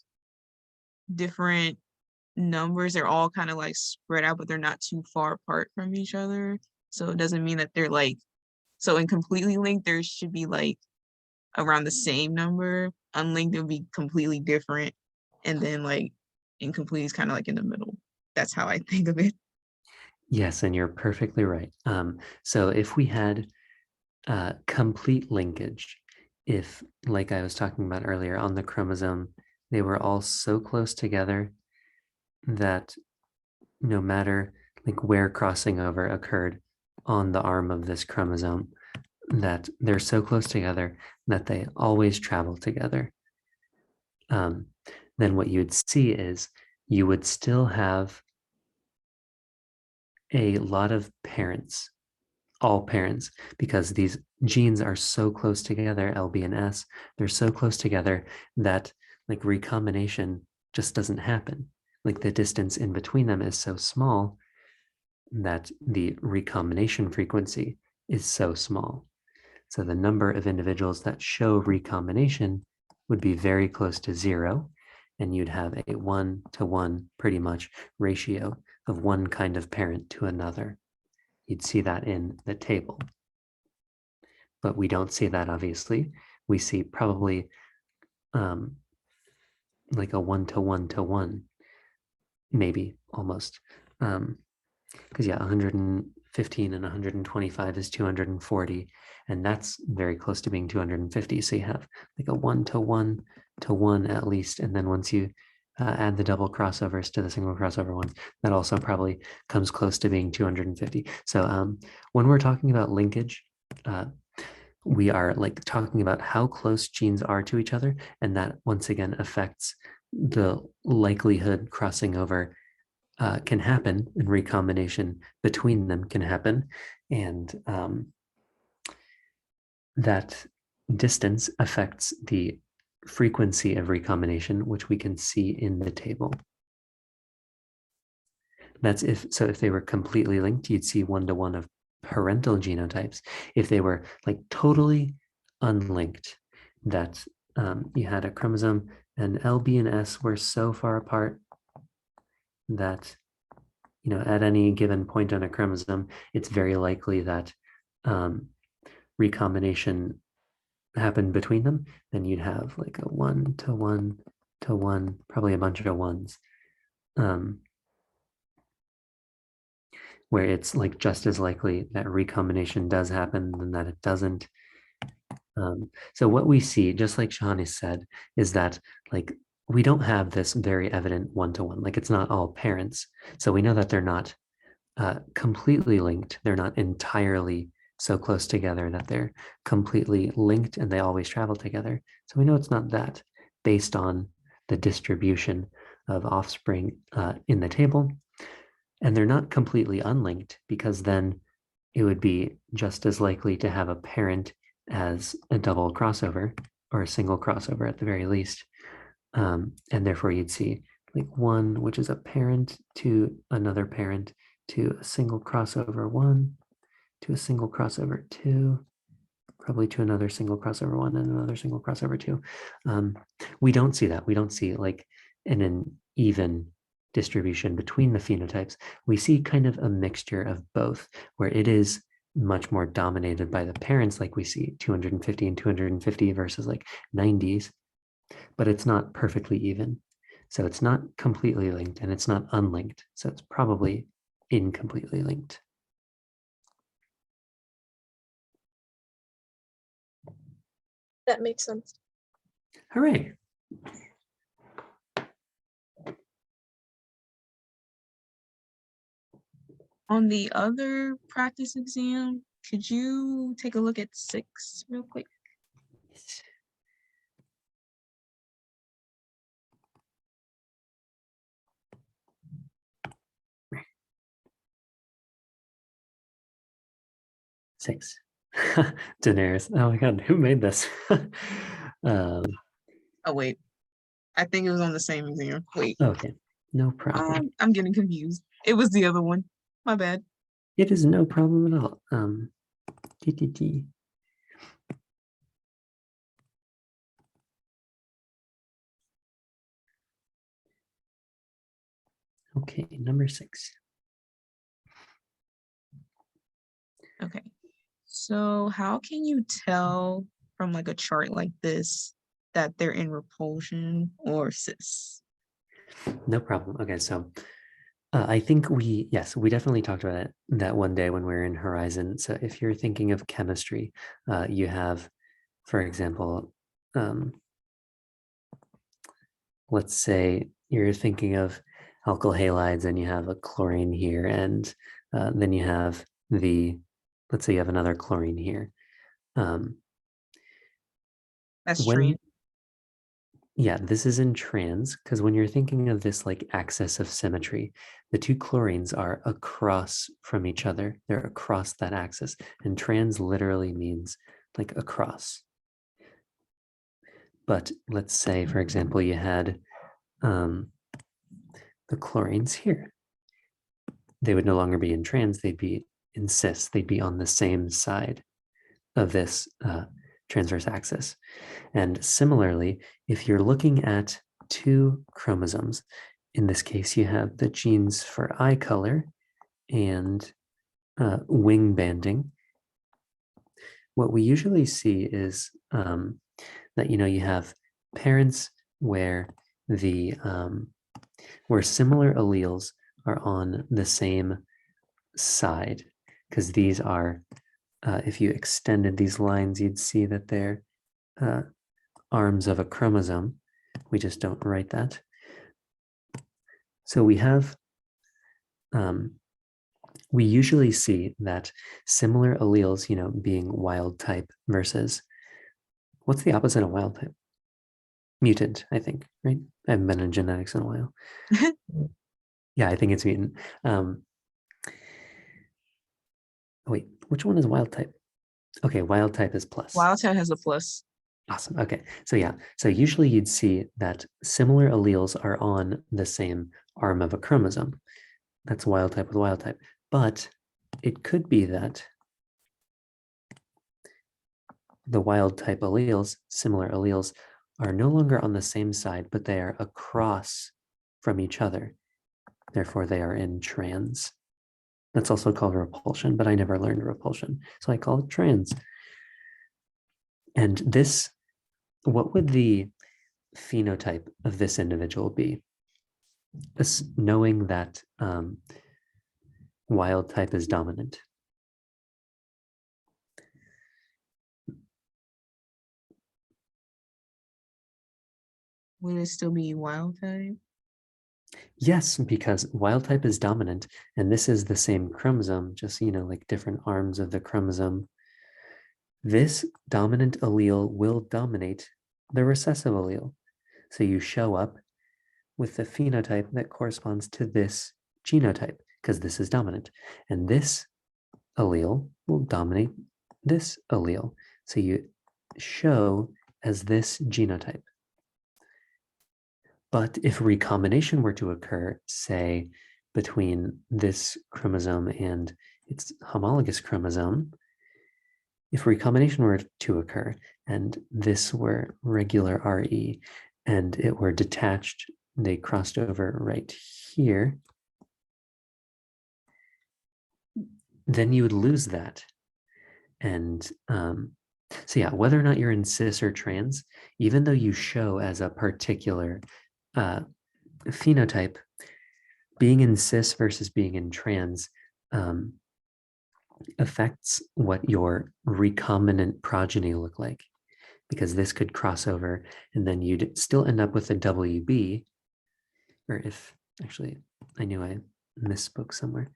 different numbers. They're all kind of like spread out, but they're not too far apart from each other. So it doesn't mean that they're like, so in completely linked, there should be like around the same number. Unlinked, it would be completely different. And then like incomplete is kind of like in the middle. That's how I think of it. Yes, and you're perfectly right. So if we had complete linkage, if, like I was talking about earlier on the chromosome, they were all so close together that no matter like where crossing over occurred on the arm of this chromosome, that they're so close together that they always travel together, then what you'd see is you would still have a lot of parents, all parents, because these genes are so close together, LB and S, they're so close together that like recombination just doesn't happen. Like the distance in between them is so small that the recombination frequency is so small. So the number of individuals that show recombination would be very close to 0, and you'd have a 1-to-1 pretty much ratio of one kind of parent to another. You'd see that in the table. But we don't see that, obviously. We see probably like a 1-to-1-to-1, maybe almost. Because yeah, 115 and 125 is 240, and that's very close to being 250. So you have like a 1-to-1-to-1 at least, and then once you add the double crossovers to the single crossover ones, that also probably comes close to being 250. So when we're talking about linkage, we are like talking about how close genes are to each other, and that once again affects the likelihood crossing over can happen, and recombination between them can happen, and that distance affects the frequency of recombination, which we can see in the table. That's if they were completely linked, you'd see 1-to-1 of parental genotypes. If they were like totally unlinked, that you had a chromosome and LB and S were so far apart that, you know, at any given point on a chromosome, it's very likely that recombination happened between them, then you'd have like a 1-to-1-to-1, probably a bunch of ones, where it's like just as likely that recombination does happen than that it doesn't. So what we see, just like Shahani said, is that like we don't have this very evident 1-to-1, like it's not all parents. So we know that they're not completely linked. They're not entirely so close together that they're completely linked and they always travel together. So we know it's not that, based on the distribution of offspring in the table. And they're not completely unlinked, because then it would be just as likely to have a parent as a double crossover, or a single crossover at the very least. And therefore you'd see like 1, which is a parent to another parent, to a single crossover 1, to a single crossover 2, probably to another single crossover 1 and another single crossover 2. We don't see that. We don't see like an even distribution between the phenotypes. We see kind of a mixture of both, where it is much more dominated by the parents, like we see 250 and 250 versus like 90s, but it's not perfectly even. So it's not completely linked and it's not unlinked. So it's probably incompletely linked. That makes sense. Hooray. On the other practice exam, could you take a look at 6 real quick? Six. Daenerys. Oh my god, who made this? Oh wait, I think it was on the same exam. Wait, Okay, no problem. I'm getting confused. It was the other one. My bad. It is no problem at all. TTT. Okay, number 6. Okay. So how can you tell from like a chart like this that they're in repulsion or cis? No problem. Okay, so I think we definitely talked about it that one day when we were in Horizon. So if you're thinking of chemistry, you have, for example, let's say you're thinking of alkyl halides and you have a chlorine here, and then you have let's say you have another chlorine here. That's When, trans. yeah, this is in trans, because when you're thinking of this like axis of symmetry, the two chlorines are across from each other. They're across that axis. And trans literally means like across. But let's say, for example, you had the chlorines here. They would no longer be in trans, they'd be in cis. They'd be on the same side of this transverse axis. And similarly, if you're looking at two chromosomes, in this case, you have the genes for eye color and wing banding. What we usually see is that you have parents where the where similar alleles are on the same side, because these are, if you extended these lines, you'd see that they're arms of a chromosome. We just don't write that. So we have, we usually see that similar alleles, being wild type versus, what's the opposite of wild type? Mutant, I think, right? I haven't been in genetics in a while. Yeah, I think it's mutant. Wait, which one is wild type? Okay, wild type is plus. Wild type has a plus. Awesome. Okay. So yeah, so usually you'd see that similar alleles are on the same arm of a chromosome. That's wild type with wild type. But it could be that the wild type alleles, similar alleles, are no longer on the same side, but they are across from each other. Therefore, they are in trans. That's also called repulsion, but I never learned repulsion, so I call it trans. And this, what would the phenotype of this individual be? Knowing that wild type is dominant. Would it still be wild type? Yes, because wild type is dominant, and this is the same chromosome, just, like different arms of the chromosome. This dominant allele will dominate the recessive allele. So you show up with the phenotype that corresponds to this genotype, because this is dominant. And this allele will dominate this allele. So you show as this genotype. But if recombination were to occur, say, between this chromosome and its homologous chromosome, if recombination were to occur and this were regular RE and it were detached, they crossed over right here, then you would lose that. And so yeah, whether or not you're in cis or trans, even though you show as a particular phenotype, being in cis versus being in trans affects what your recombinant progeny look like, because this could cross over and then you'd still end up with a WB, or if, actually, I knew I misspoke somewhere.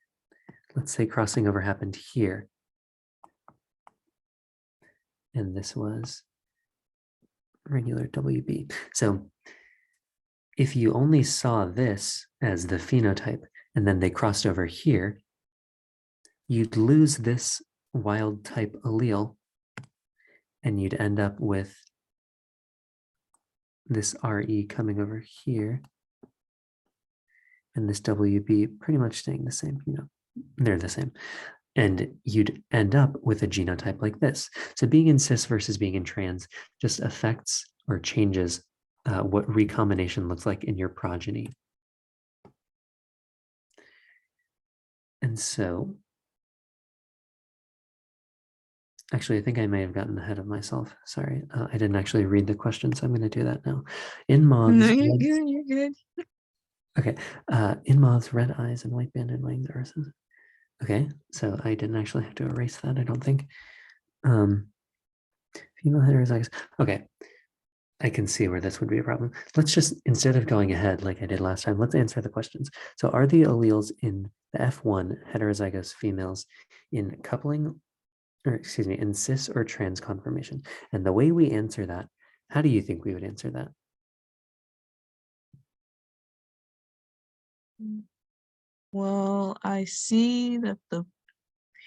Let's say crossing over happened here. And this was regular WB. So if you only saw this as the phenotype and then they crossed over here, you'd lose this wild type allele and you'd end up with this RE coming over here and this WB pretty much staying the same, they're the same. And you'd end up with a genotype like this. So being in cis versus being in trans just affects or changes what recombination looks like in your progeny. And so, actually, I think I may have gotten ahead of myself. Sorry, I didn't actually read the question, so I'm going to do that now. In moths, No, you're good. You're good. Okay, in moths, red eyes and white banded wings are. Okay, so I didn't actually have to erase that, I don't think. Female heterozygous. Okay, I can see where this would be a problem. Let's just, instead of going ahead like I did last time, let's answer the questions. So are the alleles in the F1 heterozygous females in coupling, or excuse me, in cis or trans conformation? And the way we answer that How do you think we would answer that? Well, I see that the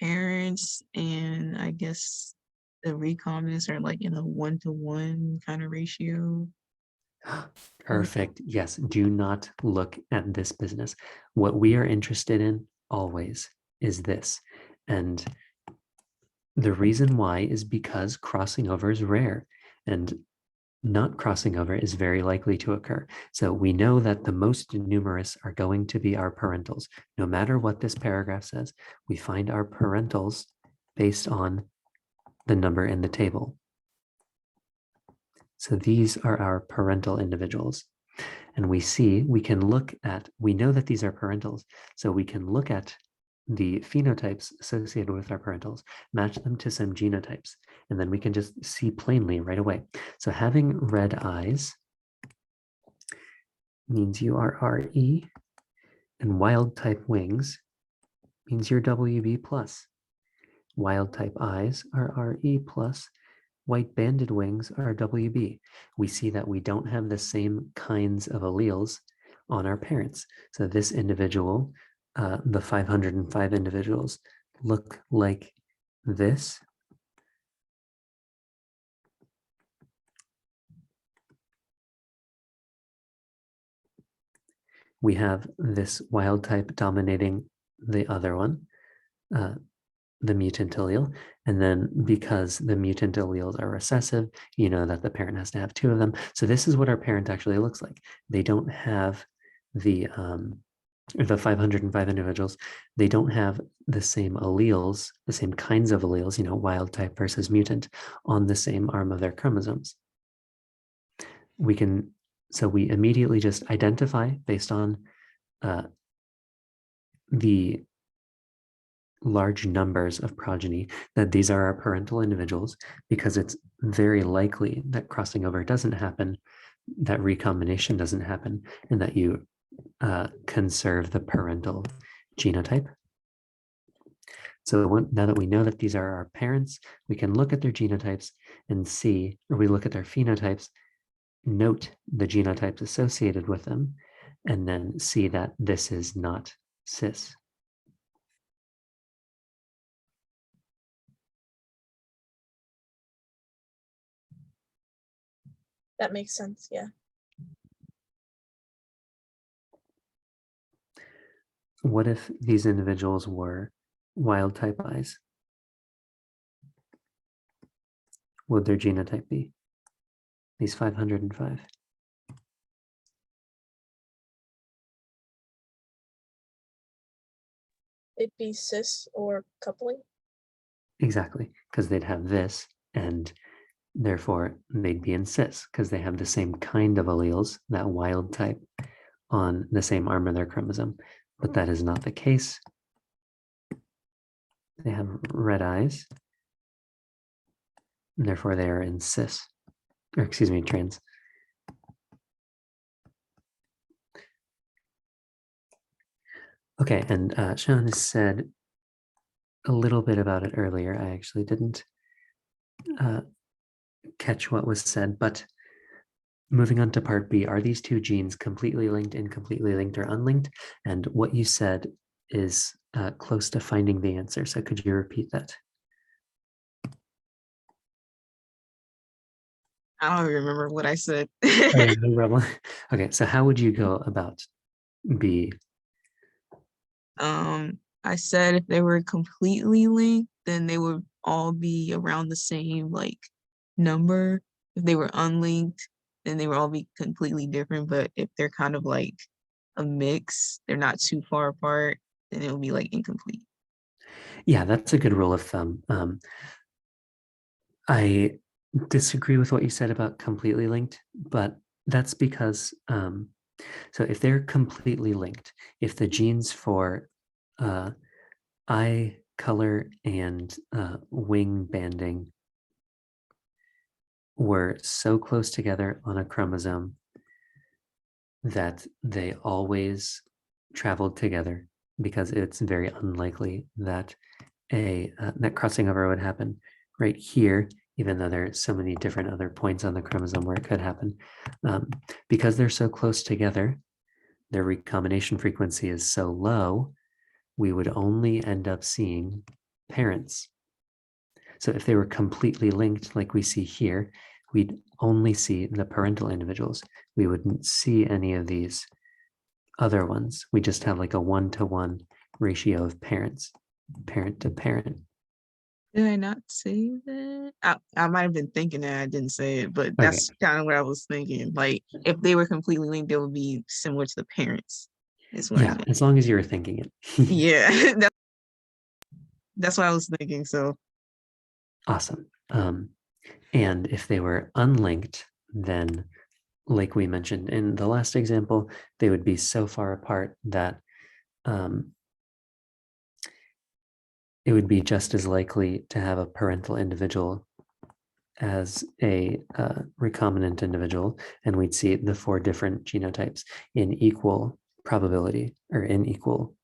parents and I guess the recombinants are like in a 1-to-1 kind of ratio. Perfect. Yes. Do not look at this business. What we are interested in always is this. And the reason why is because crossing over is rare and not crossing over is very likely to occur. So we know that the most numerous are going to be our parentals. No matter what this paragraph says, we find our parentals based on the number in the table. So these are our parental individuals. And we know that these are parentals. So we can look at the phenotypes associated with our parentals, match them to some genotypes, and then we can just see plainly right away. So having red eyes means you are RE, and wild type wings means you're WB plus. Wild type eyes are RE plus. White banded wings are WB. We see that we don't have the same kinds of alleles on our parents. So this individual, the 505 individuals, look like this. We have this wild type dominating the other one, the mutant allele. And then because the mutant alleles are recessive, you know that the parent has to have 2 of them. So this is what our parent actually looks like. They don't have the 505 individuals, they don't have the same alleles, the same kinds of alleles, wild type versus mutant on the same arm of their chromosomes. So we immediately just identify based on the large numbers of progeny that these are our parental individuals, because it's very likely that crossing over doesn't happen, that recombination doesn't happen, and that you conserve the parental genotype. So now that we know that these are our parents, we can look at their genotypes and see, or we look at their phenotypes, note the genotypes associated with them, and then see that this is not cis. That makes sense. Yeah. What if these individuals were wild type eyes? What would their genotype be? These 505. It'd be cis or coupling. Exactly, because they'd have this, and therefore they'd be in cis, because they have the same kind of alleles, that wild type, on the same arm of their chromosome. But that is not the case. They have red eyes, and therefore they are in cis, or excuse me, trans. Okay, and Sean has said a little bit about it earlier. I actually didn't catch what was said, but moving on to part B, are these 2 genes completely linked, incompletely linked, or unlinked? And what you said is close to finding the answer. So could you repeat that? I don't remember what I said. Oh, no problem. Okay, so how would you go about B? I said if they were completely linked, then they would all be around the same like number. If they were unlinked, then they would all be completely different. But if they're kind of like a mix, they're not too far apart, then it will be like incomplete. Yeah, that's a good rule of thumb. I disagree with what you said about completely linked, but that's because, so if they're completely linked, if the genes for eye color and wing banding were so close together on a chromosome that they always traveled together, because it's very unlikely that that crossing over would happen. Right here, even though there are so many different other points on the chromosome where it could happen. Because they're so close together, their recombination frequency is so low, we would only end up seeing parents. So if they were completely linked, like we see here, we'd only see the parental individuals. We wouldn't see any of these other ones. We just have like a 1-to-1 ratio of parents, parent to parent. Did I not say that? I might have been thinking that I didn't say it, but Okay. that's kind of what I was thinking. Like if they were completely linked, they would be similar to the parents. Is what I Yeah, meant. as long as you were thinking it. Yeah, that's what I was thinking. So Awesome. And if they were unlinked, then like we mentioned in the last example, they would be so far apart that it would be just as likely to have a parental individual as a recombinant individual, and we'd see the 4 different genotypes in equal probability, or in equal,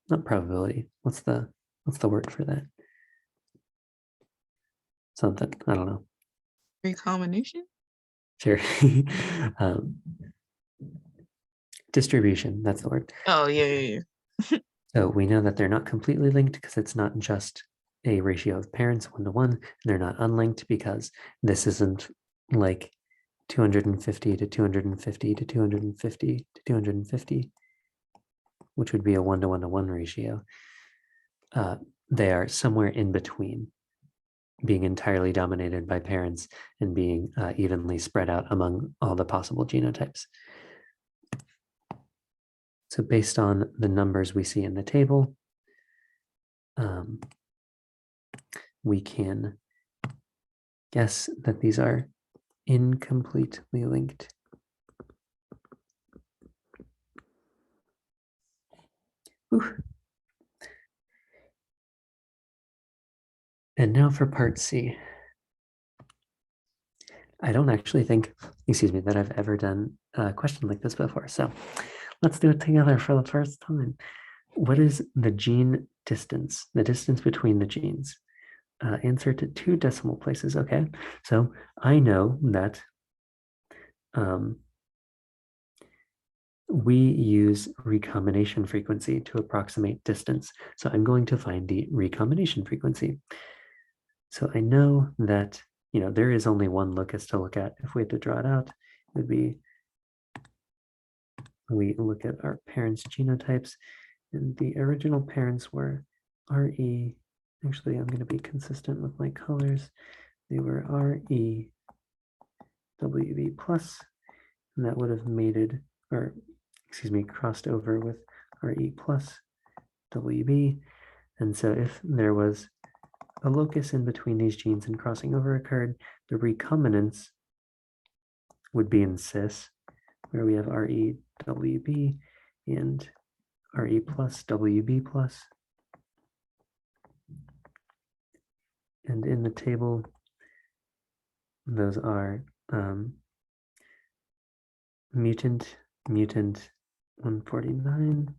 not probability. What's the word for that? Something, I don't know. recombination. Sure. Distribution, that's the word. Oh yeah. So we know that they're not completely linked because it's not just a ratio of parents 1-to-1. And they're not unlinked because this isn't like 250 to 250 to 250 to 250, which would be a 1-to-1-to-1 ratio. They are somewhere in between, being entirely dominated by parents and being evenly spread out among all the possible genotypes. So based on the numbers we see in the table, we can guess that these are incompletely linked. Whew. And now for part C. I don't actually think, that I've ever done a question like this before. So let's do it together for the first time. What is the gene distance, the distance between the genes? Answer to 2 decimal places, okay? So I know that we use recombination frequency to approximate distance. So I'm going to find the recombination frequency. So I know that, there is only one locus to look at. If we had to draw it out, it would be, we look at our parents' genotypes, and the original parents were RE. Actually, I'm going to be consistent with my colors. They were RE WB plus, and that would have mated, or crossed over with RE plus WB. And so if there was a locus in between these genes and crossing over occurred, the recombinants would be in cis, where we have RE WB and RE plus WB plus. And in the table, those are mutant 149,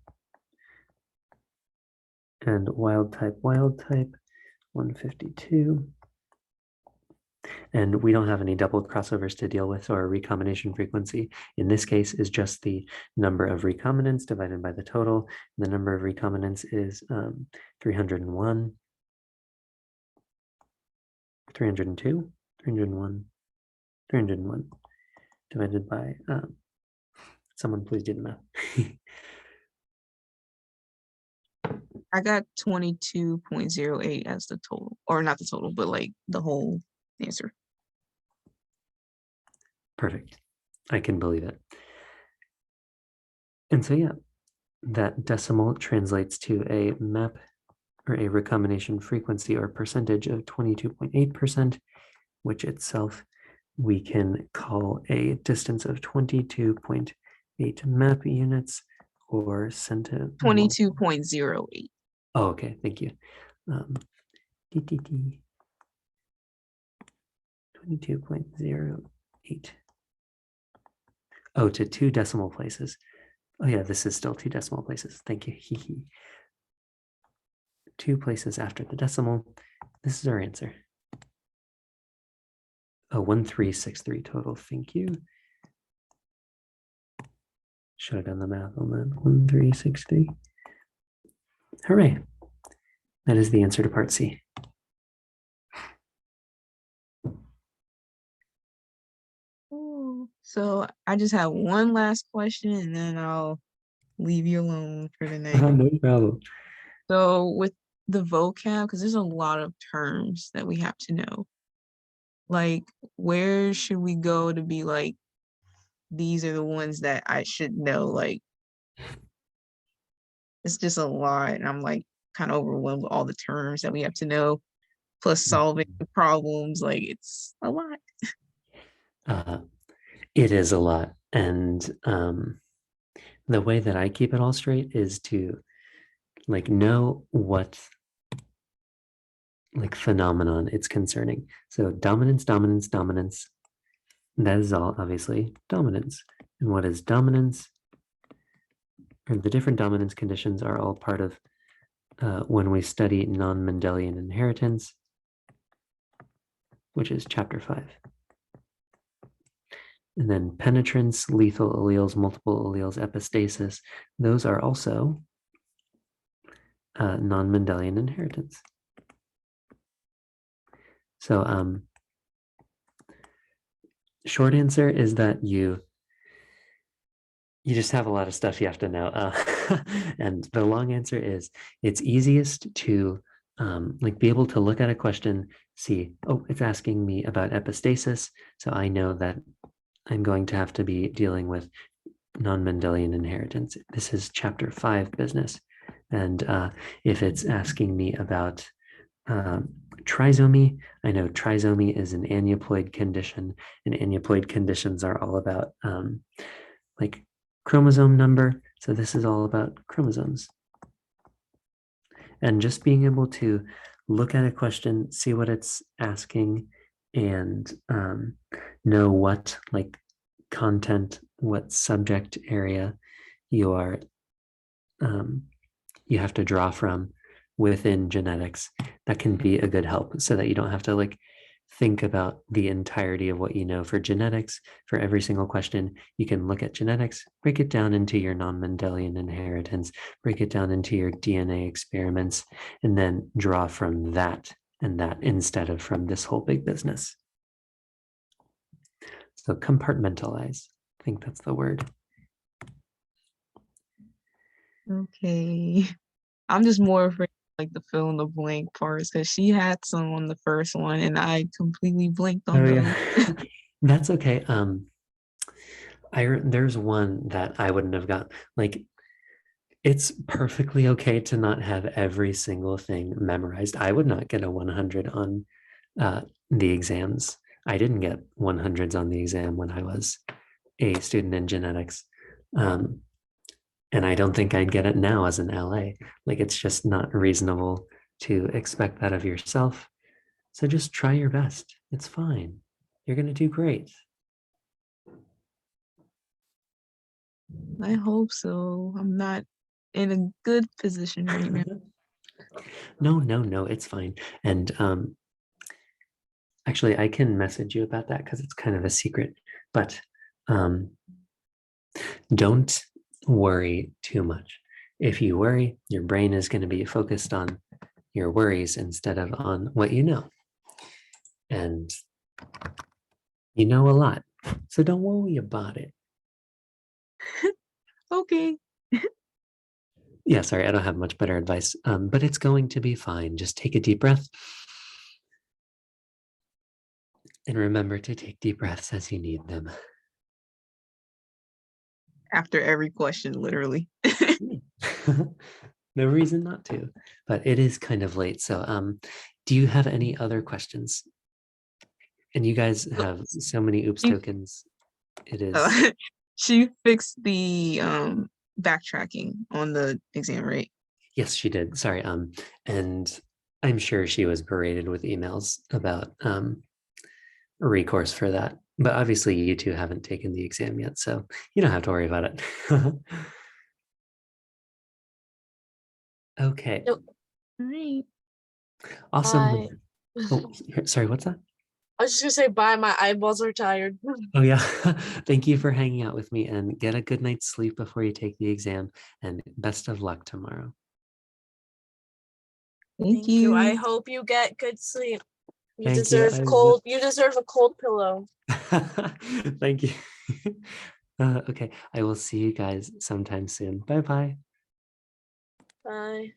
and wild type 152. And we don't have any double crossovers to deal with, so our recombination frequency in this case is just the number of recombinants divided by the total. The number of recombinants is 301, 302, 301, 301 divided by, someone please do the math. I got 22.08 as the total, or not the total, but like the whole answer. Perfect. I can believe it. And so, yeah, that decimal translates to a map or a recombination frequency or percentage of 22.8%, which itself we can call a distance of 22.8 map units or centimeters. 22.08. Oh, okay, thank you. 22.08. Oh, to 2 decimal places. Oh yeah, this is still 2 decimal places. Thank you. 2 places after the decimal. This is our answer. Oh, 1363 total. Thank you. Should have done the math on that. 1363. Hooray. That is the answer to part C. Ooh. So I just have one last question and then I'll leave you alone for the night. No problem. So with the vocab, because there's a lot of terms that we have to know. Like, where should we go to be like, these are the ones that I should know? Like, it's just a lot, and I'm like kind of overwhelmed with all the terms that we have to know, plus solving the problems. Like, it's a lot. It is a lot. And the way that I keep it all straight is to like know what like phenomenon it's concerning. So dominance, dominance, dominance. That is all obviously dominance. And what is dominance? Or the different dominance conditions are all part of when we study non-Mendelian inheritance, which is chapter 5. And then penetrance, lethal alleles, multiple alleles, epistasis, those are also non-Mendelian inheritance. So short answer is that you just have a lot of stuff you have to know. And the long answer is it's easiest to like be able to look at a question, see, oh, it's asking me about epistasis. So I know that I'm going to have to be dealing with non-Mendelian inheritance. This is chapter 5 business. And if it's asking me about trisomy, I know trisomy is an aneuploid condition, and aneuploid conditions are all about like chromosome number. So this is all about chromosomes. And just being able to look at a question, see what it's asking, and know what like content, what subject area you are you have to draw from within genetics, that can be a good help so that you don't have to like think about the entirety of what you know for genetics. For every single question, you can look at genetics, break it down into your non-Mendelian inheritance, break it down into your DNA experiments, and then draw from that and that instead of from this whole big business. So compartmentalize, I think that's the word. Okay. I'm just more afraid like the fill in the blank parts because she had some on the first one and I completely blanked on Oh those. yeah, that's okay. There's one that I wouldn't have got. Like, it's perfectly okay to not have every single thing memorized. I would not get a 100 on the exams. I didn't get 100s on the exam when I was a student in genetics. And I don't think I'd get it now as an LA. Like, it's just not reasonable to expect that of yourself. So just try your best. It's fine. You're going to do great. I hope so. I'm not in a good position right now. No, it's fine. And actually, I can message you about that because it's kind of a secret. But don't worry too much. If you worry, your brain is going to be focused on your worries instead of on what you know. And you know a lot. So don't worry about it. Okay. Yeah, sorry, I don't have much better advice, but it's going to be fine. Just take a deep breath. And remember to take deep breaths as you need them. After every question, literally. No reason not to, but it is kind of late. So do you have any other questions? And you guys have so many oops tokens. It is. She fixed the backtracking on the exam, right? Yes, she did. Sorry. And I'm sure she was berated with emails about recourse for that. But obviously you two haven't taken the exam yet, so you don't have to worry about it. Okay. Nope. All right. Awesome. I Oh, sorry, what's that? I was just gonna say bye. My eyeballs are tired. Oh yeah. Thank you for hanging out with me, and get a good night's sleep before you take the exam, and best of luck tomorrow. Thank you. I hope you get good sleep. You Thank you. deserve cold. You deserve a cold pillow. Thank you. Okay, I will see you guys sometime soon. Bye bye. Bye.